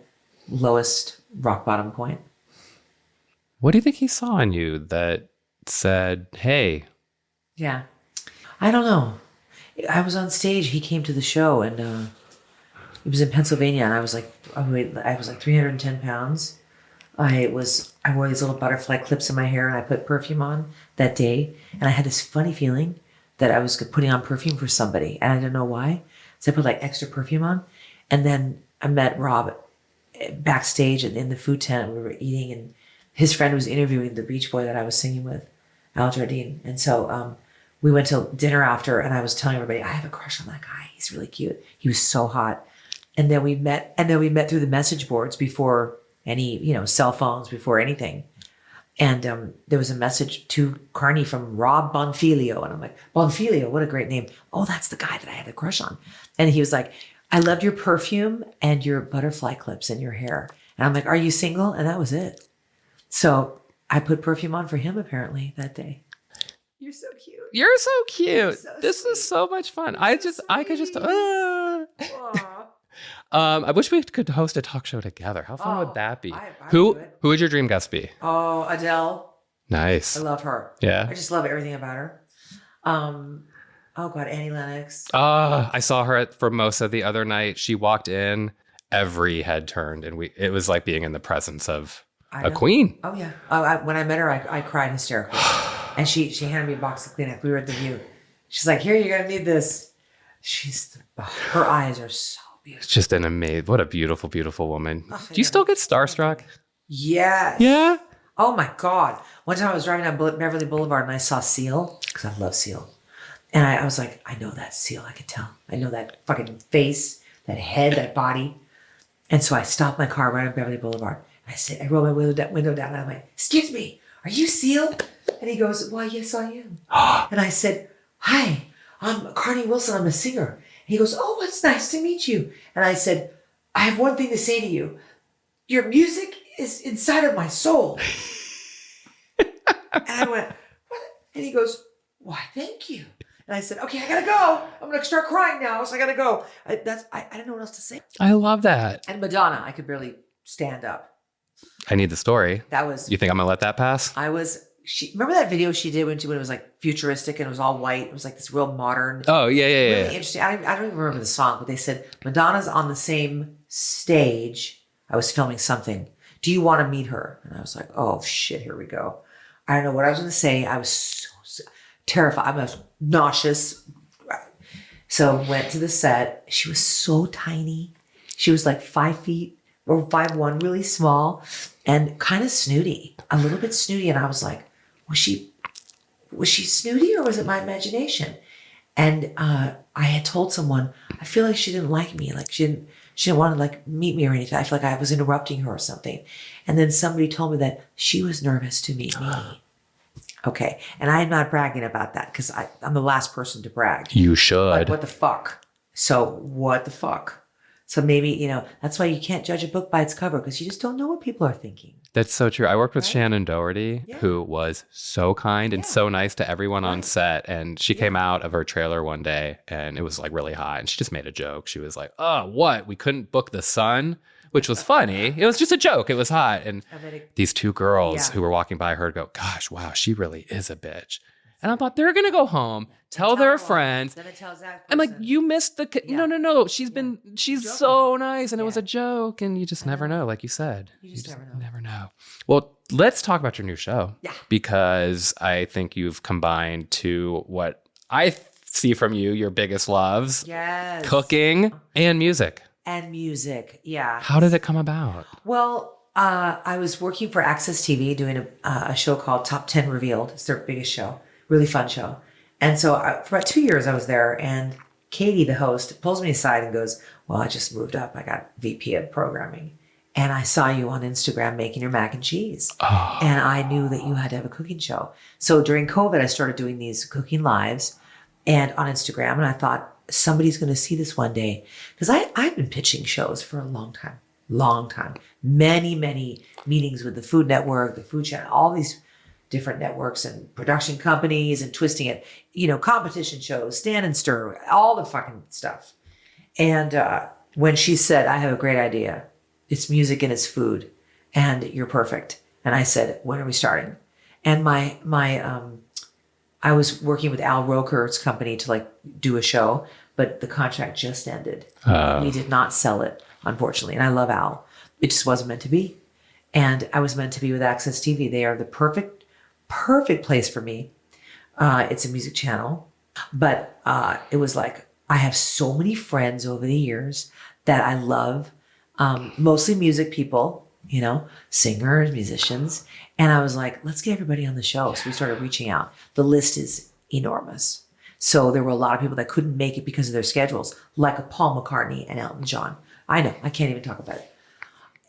lowest rock bottom point. What do you think he saw in you that said, hey? Yeah. I don't know. I was on stage. He came to the show and it was in Pennsylvania and I was like 310 pounds. I wore these little butterfly clips in my hair and I put perfume on that day. And I had this funny feeling that I was putting on perfume for somebody and I didn't know why. So I put like extra perfume on. And then I met Rob backstage in the food tent. We were eating and his friend was interviewing the Beach Boy that I was singing with, Al Jardine. And so we went to dinner after and I was telling everybody, I have a crush on that guy. He's really cute. He was so hot. And then we met through the message boards before any, cell phones, before anything. And there was a message to Carnie from Rob Bonfilio. And I'm like, Bonfilio, what a great name. Oh, that's the guy that I had a crush on. And he was like, I loved your perfume and your butterfly clips in your hair. And I'm like, are you single? And that was it. So I put perfume on for him apparently that day. You're so cute. You're so cute. So this sweet. is so much fun. You're I could just. Aw. I wish we could host a talk show together. How fun would that be? I Who do it. would your dream guest be? Oh, Adele. Nice. I love her. Yeah. I just love everything about her. Oh God, Annie Lennox. I saw her for most of the other night. She walked in, every head turned, and it was like being in the presence of a queen. Oh yeah. When I met her, I cried hysterically, and she handed me a box of Kleenex. We were at the View. She's like, "Here, you're gonna need this." Her eyes are so beautiful. It's just an amazing. What a beautiful, beautiful woman. Do you still get starstruck? Yes. Yeah. Oh my God. One time I was driving down Beverly Boulevard and I saw Seal because I love Seal. And I was like, I know that Seal. I could tell. I know that fucking face, that head, that body. And so I stopped my car right on Beverly Boulevard. I rolled my window down and I'm like, excuse me, are you Seal? And he goes, why, yes, I am. And I said, hi, I'm Carnie Wilson. I'm a singer. And he goes, oh, it's nice to meet you. And I said, I have one thing to say to you. Your music is inside of my soul. And I went, what? And he goes, why, thank you. And I said, okay, I gotta go. I'm gonna start crying now, so I gotta go. I didn't know what else to say. I love that. And Madonna, I could barely stand up. I need the story. That was. You think I'm gonna let that pass? Remember that video she did when it was like futuristic and it was all white? It was like this real modern. Oh, yeah. Really interesting. I don't even remember the song, but they said, Madonna's on the same stage. I was filming something. Do you want to meet her? And I was like, oh shit, here we go. I don't know what I was going to say. I was so terrified. I was nauseous. So went to the set. She was so tiny. She was like 5 feet or 5'1", really small and kind of snooty, a little bit snooty. And I was like, was she snooty or was it my imagination? And I had told someone, I feel like she didn't like me. Like she didn't want to like meet me or anything. I feel like I was interrupting her or something. And then somebody told me that she was nervous to meet me. Okay. And I'm not bragging about that because I'm the last person to brag. You should. Like, what the fuck? So what the fuck? So maybe, that's why you can't judge a book by its cover because you just don't know what people are thinking. That's so true. I worked with Shannon Doherty, who was so kind and so nice to everyone on set. And she came out of her trailer one day and it was like really hot. And she just made a joke. She was like, oh, what? We couldn't book the sun, which was funny. It was just a joke. It was hot. And these two girls who were walking by her go, gosh, wow, she really is a bitch. And I thought they're going to go home, tell their friends. Then it tells that I'm like, person. you missed the, no. She's so nice. And it was a joke. And you just never know. Like you said, You just never know. Well, let's talk about your new show. Yeah. Because I think you've combined to what I see from you, your biggest loves. Yes. Cooking and music. And music. Yeah. How did it come about? Well, I was working for Access TV doing a show called Top 10 Revealed. It's their biggest show. Really fun show. And so for about 2 years I was there, and Katie, the host, pulls me aside and goes, well, I just moved up. I got VP of programming. And I saw you on Instagram making your mac and cheese. Oh. And I knew that you had to have a cooking show. So during COVID, I started doing these cooking lives and on Instagram. And I thought, somebody's going to see this one day. Because I've been pitching shows for a long time. Many, many meetings with the Food Network, the Food Channel, all these different networks and production companies and twisting it, competition shows, Stand and Stir, all the fucking stuff. And when she said, I have a great idea. It's music and it's food and you're perfect. And I said, when are we starting? And I was working with Al Roker's company to do a show, but the contract just ended. We did not sell it, unfortunately. And I love Al. It just wasn't meant to be. And I was meant to be with Access TV. They are the perfect place for me. It's a music channel, but it was like, I have so many friends over the years that I love, mostly music people, singers, musicians. And I was like, let's get everybody on the show. So we started reaching out. The list is enormous. So there were a lot of people that couldn't make it because of their schedules, like a Paul McCartney and Elton John. I know, I can't even talk about it.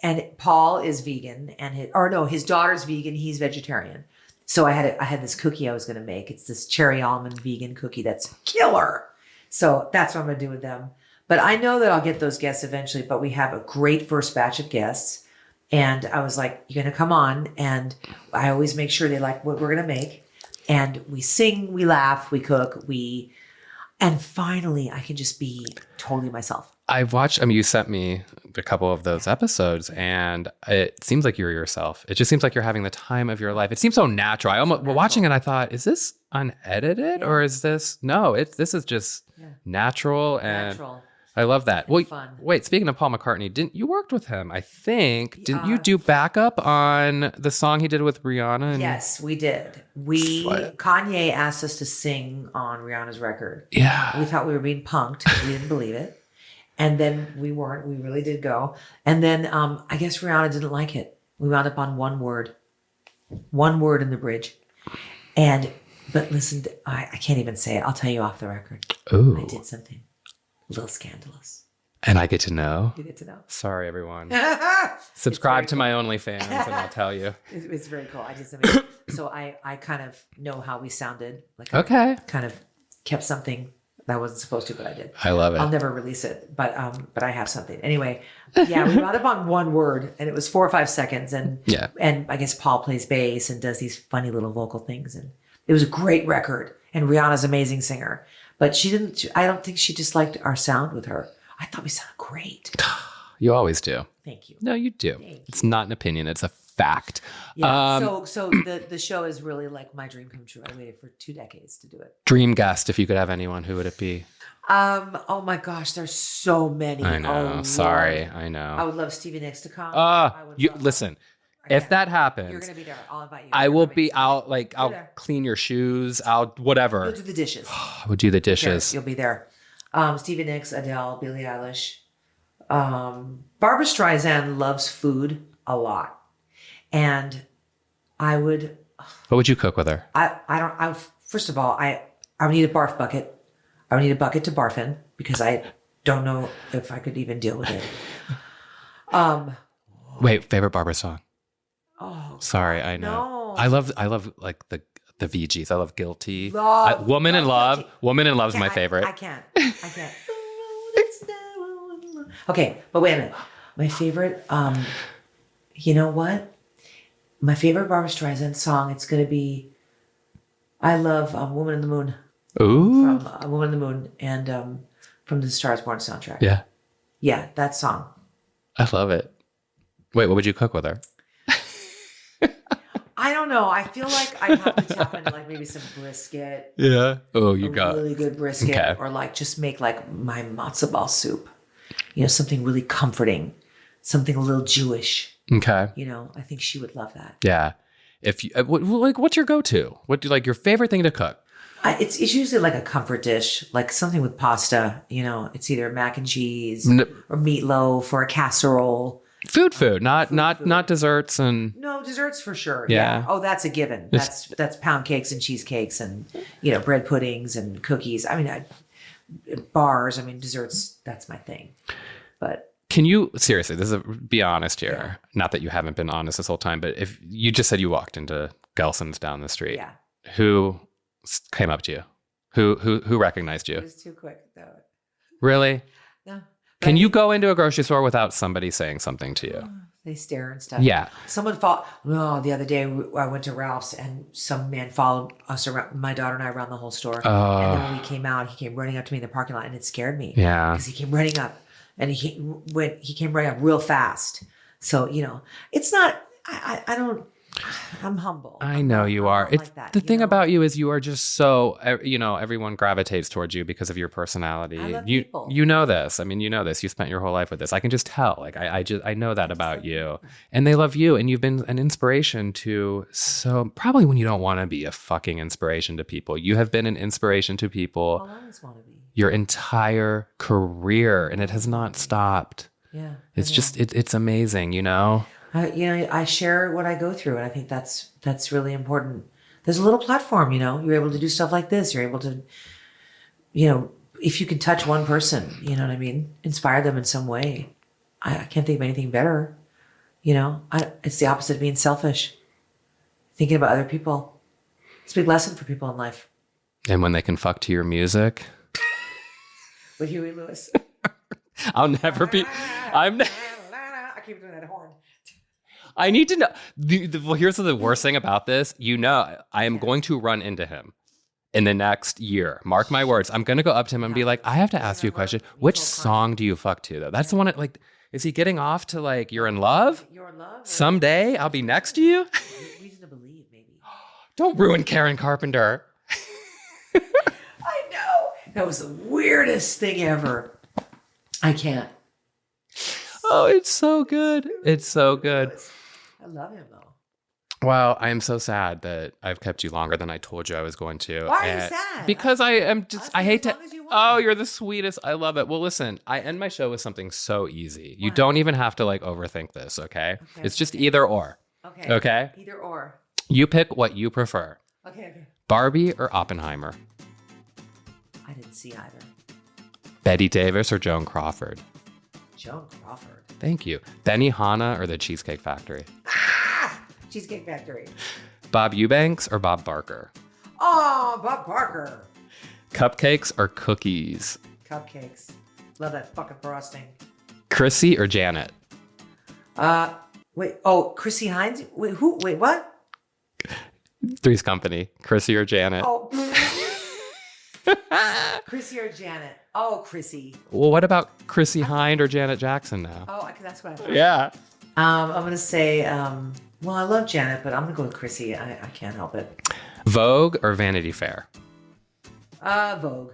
And Paul is vegan, and his daughter's vegan. He's vegetarian. So I had this cookie I was going to make. It's this cherry almond vegan cookie that's killer. So that's what I'm going to do with them. But I know that I'll get those guests eventually. But we have a great first batch of guests, and I was like, "You're going to come on," and I always make sure they like what we're going to make. And we sing, we laugh, we cook, and finally I can just be totally myself. I've watched, you sent me a couple of those episodes, and it seems like you're yourself. It just seems like you're having the time of your life. It seems so natural. Watching it, I thought, is this unedited or is this, this is just natural. And natural. I love that. Well, fun. Wait, speaking of Paul McCartney, you worked with him, I think. Didn't you do backup on the song he did with Rihanna? Yes, we did. Kanye asked us to sing on Rihanna's record. Yeah. We thought we were being punked. We didn't believe it. And then we weren't. We really did go. And then I guess Rihanna didn't like it. We wound up on one word in the bridge. But listen, I can't even say it. I'll tell you off the record. Ooh. I did something a little scandalous. And I get to know? You get to know. Sorry, everyone. Subscribe to my OnlyFans and I'll tell you. It's very cool. I did something. So I kind of know how we sounded. Okay. Kind of kept something that I wasn't supposed to, but I did. I love it. I'll never release it, but I have something. Anyway, yeah, we wound up on one word, and it was 4 or 5 seconds, and I guess Paul plays bass and does these funny little vocal things, and it was a great record. And Rihanna's an amazing singer, but she didn't. I don't think she disliked our sound with her. I thought we sounded great. You always do. Thank you. No, you do. It's not an opinion; it's a fact. Yeah. So the show is really like my dream come true. I waited for 2 decades to do it. Dream guest, if you could have anyone, who would it be? Oh my gosh, there's so many. I know. Oh, sorry, Lord. I know. I would love Stevie Nicks to come. Listen. If that happens, you're gonna be there. I'll invite you. I will be. I'll clean your shoes. I'll whatever. You'll do the dishes. I would do the dishes. Sure, you'll be there. Stevie Nicks, Adele, Billie Eilish. Barbra Streisand loves food a lot, and I would. What would you cook with her? First of all, I would need a barf bucket. I would need a bucket to barf in because I don't know if I could even deal with it. Wait, favorite Barbra song? Oh, sorry, I know. No. I love like the VGs. I love Guilty. Woman in Love. Woman in Love is my favorite. I can't. Okay, but wait a minute. My favorite, you know what? My favorite Barbra Streisand song, it's going to be, I love Woman in the Moon. Ooh. From Woman in the Moon and from the Stars Born soundtrack. Yeah. Yeah, that song. I love it. Wait, what would you cook with her? I don't know. I feel like I'd have to tap into like maybe some brisket. Yeah. Oh, you got really good brisket, Okay. or like just make like my matzo ball soup. You know, something really comforting, something a little Jewish. Okay. You know, I think she would love that. Yeah. If you like, what's your go-to? What do you like your favorite thing to cook? It's usually like a comfort dish, like something with pasta. You know, it's either mac and cheese or meatloaf or a casserole. Food, not desserts and No, desserts for sure. Yeah. Oh, that's a given. That's pound cakes and cheesecakes and, you know, bread puddings and cookies. I mean, bars. I mean, desserts. That's my thing. But can you seriously? Be honest here. Yeah. Not that you haven't been honest this whole time, but if you just said you walked into Gelson's down the street, yeah, who came up to you? Who recognized you? It was too quick though. Really? No. Can you go into a grocery store without somebody saying something to you? They stare and stuff. Yeah. Someone the other day I went to Ralph's and some man followed us around, my daughter and I, around the whole store. And then when we came out, he came running up to me in the parking lot and it scared me. Yeah. Because he came running up and he came running up real fast. So, you know, it's not, I'm humble. I know you are. It's like that, the thing about you is you are just so, you know, everyone gravitates towards you because of your personality. I love people. You know this. I mean, you know this. You spent your whole life with this. I can just tell. Like I know that about you. And they love you. And you've been an inspiration to probably when you don't want to be a fucking inspiration to people. You have been an inspiration to people. I'll always want to be. Your entire career, and it has not stopped. Yeah. It's just it's amazing, you know. I share what I go through, and I think that's really important. There's a little platform, you know. You're able to do stuff like this. You're able to, you know, if you can touch one person, you know what I mean, inspire them in some way. I can't think of anything better. You know, it's the opposite of being selfish. Thinking about other people. It's a big lesson for people in life. And when they can fuck to your music. With Huey Lewis. I'll never be. I keep doing that horn. I need to know. Well, here's the worst thing about this. You know, I am going to run into him in the next year. Mark my words. I'm going to go up to him and be like, I have to ask you a question. Which song do you fuck to, though? That's the one that, like, is he getting off to, like, You're in Love? You're in Love? Someday I'll be next to you? Reason to Believe, maybe. Don't ruin Karen Carpenter. I know. That was the weirdest thing ever. I can't. Oh, it's so good. It's so good. I love him, though. Wow, I am so sad that I've kept you longer than I told you I was going to. Why are you sad? Because I am just, I hate to. You Oh, you're the sweetest. I love it. Well, listen, I end my show with something so easy. You don't even have to like overthink this, okay? It's just either or. Okay. Okay? Either or. You pick what you prefer. Okay. Barbie or Oppenheimer? I didn't see either. Betty Davis or Joan Crawford? Joan Crawford. Thank you. Benihana or The Cheesecake Factory? Cheesecake Factory. Bob Eubanks or Bob Barker? Oh, Bob Barker. Cupcakes or cookies? Cupcakes. Love that fucking frosting. Chrissy or Janet? Wait. Oh, Chrissy Hines? Wait, who? Wait, what? Three's Company. Chrissy or Janet? Oh. Chrissy or Janet? Oh, Chrissy. Well, what about Chrissy Hind or Janet Jackson now? Oh, that's what I thought. Yeah. I'm going to say, well, I love Janet, but I'm going to go with Chrissy. I can't help it. Vogue or Vanity Fair? Vogue.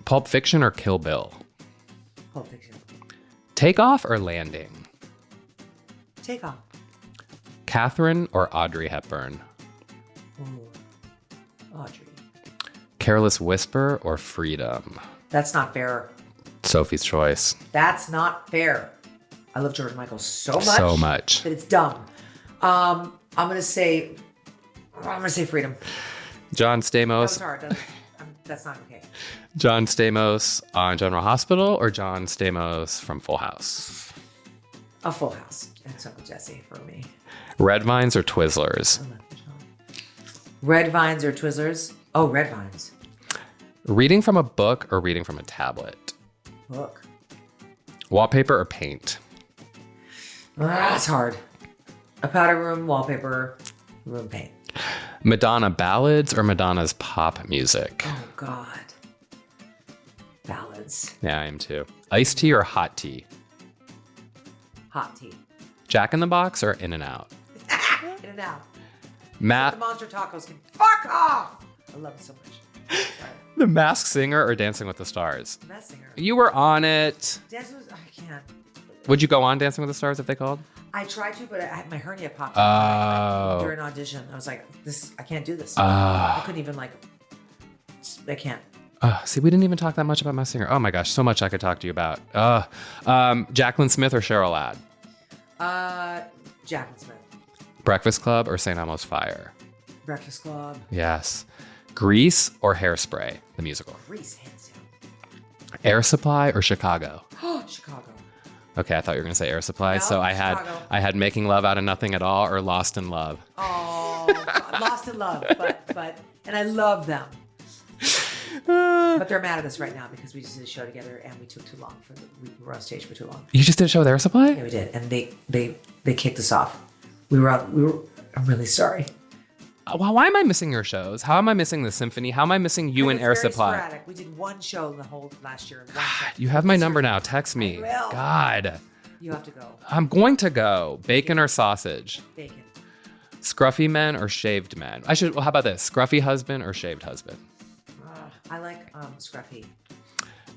Pulp Fiction or Kill Bill? Pulp Fiction. Takeoff or Landing? Take off. Catherine or Audrey Hepburn? Ooh. Audrey. Careless Whisper or Freedom? That's not fair. Sophie's Choice. That's not fair. I love George Michael so much. That it's dumb. I'm gonna say Freedom. John That Stamos. was hard. That's not okay. John Stamos on General Hospital or John Stamos from Full House? A Full House. That's Uncle Jesse for me. Red Vines or Twizzlers? I love you, John. Red Vines or Twizzlers? Oh, Red Vines. Reading from a book or reading from a tablet? Book. Wallpaper or paint? That's hard. A powder room, wallpaper, room paint. Madonna ballads or Madonna's pop music? Oh, God. Ballads. Yeah, I am too. Iced tea or hot tea? Hot tea. Jack in the Box or In and Out? In and out. The monster tacos can fuck off. I love it so much. Sorry. The Masked Singer or Dancing with the Stars? Masked Singer. You were on it. Dancing with, I can't. Would you go on Dancing with the Stars if they called? I tried to, but my hernia popped Oh. up during an audition. I was like, I can't do this. I couldn't even I can't. See, we didn't even talk that much about Masked Singer. Oh my gosh, so much I could talk to you about. Jacqueline Smith or Cheryl Ladd? Jacqueline Smith. Breakfast Club or St. Elmo's Fire? Breakfast Club. Yes. Grease or Hairspray, the musical? Grease, hands down. Air Supply or Chicago? Chicago. Okay, I thought you were going to say Air Supply. No, So I Chicago. had Making Love Out of Nothing at All or Lost in Love. Oh, Lost in Love, but and I love them. But they're mad at us right now because we just did a show together and we took too long we were on stage for too long. You just did a show with Air Supply? Yeah, we did, and they kicked us off. I'm really sorry. Why am I missing your shows? How am I missing the symphony? How am I missing you and Air Supply? Sporadic. We did one show the whole last year. You have my number now. Text me. I will. God. You have to go. I'm going to go. Bacon or sausage? Bacon. Scruffy men or shaved men? How about this? Scruffy husband or shaved husband? I like scruffy.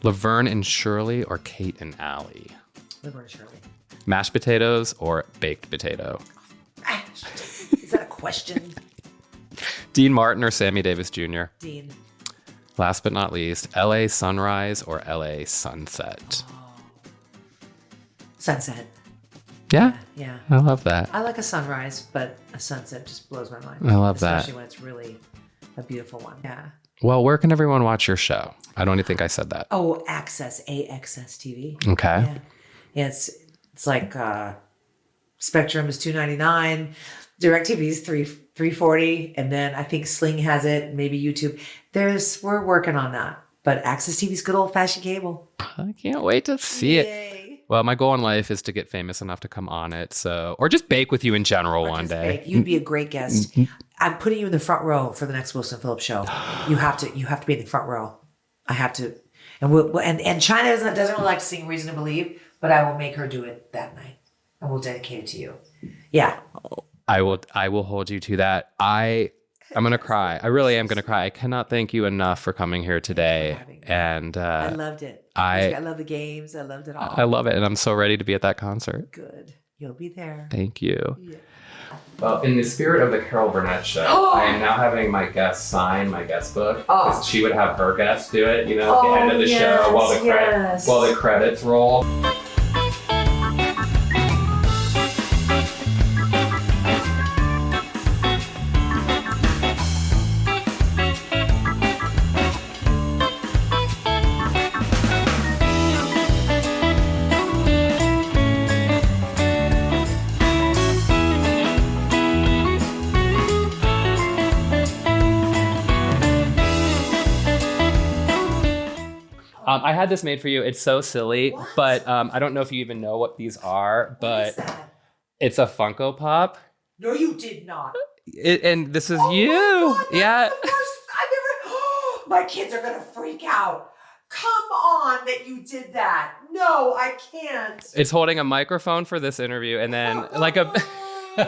Laverne and Shirley or Kate and Allie? Laverne and Shirley. Mashed potatoes or baked potato? Is that a question? Dean Martin or Sammy Davis Jr.? Dean. Last but not least, LA sunrise or LA sunset? Sunset. Yeah? Yeah. I love that. I like a sunrise, but a sunset just blows my mind. I love that. Especially when it's really a beautiful one. Yeah. Well, where can everyone watch your show? I don't even think I said that. Oh, AXS TV. Okay. Yeah. It's like Spectrum is $2.99, DirecTV is $3.40, and then I think Sling has it, maybe YouTube. We're working on that. But AXS TV is good old fashioned cable. I can't wait to see it. Well, my goal in life is to get famous enough to come on it. Or just bake with you in general one day. You'd be a great guest. I'm putting you in the front row for the next Wilson Phillips show. You have to be in the front row. I have to, and China doesn't really like to sing "Reason to Believe," but I will make her do it that night, and we'll dedicate it to you. Yeah, I will hold you to that. I'm gonna cry. I really am gonna cry. I cannot thank you enough for coming here today. And I loved it. I love the games. I loved it all. I love it, and I'm so ready to be at that concert. Good, you'll be there. Thank you. Yeah. Well, in the spirit of the Carol Burnett show, I am now having my guest sign my guest book. She would have her guest do it, at the end of the show while the credits roll. I had this made for you. It's so silly, but I don't know if you even know what these are, but it's a Funko Pop. No, you did not. And this is you. My God, yeah. The first I've ever. My kids are gonna freak out. Come on, that you did that. No, I can't. It's holding a microphone for this interview, and then like a. Oh, and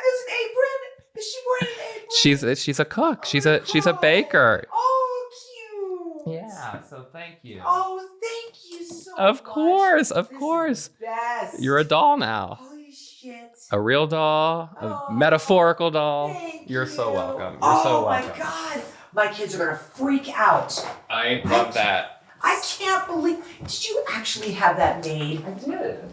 there's an apron. Is she wearing an apron? She's a cook. She's a baker. Oh, cute. Yeah. So thank you. Oh, thank you so much. Of course. This is the best. You're a doll now. Holy shit. A real doll, a metaphorical doll. You're so welcome. You're so welcome. Oh my God. My kids are going to freak out. I love that. I can't believe. Did you actually have that made? I did.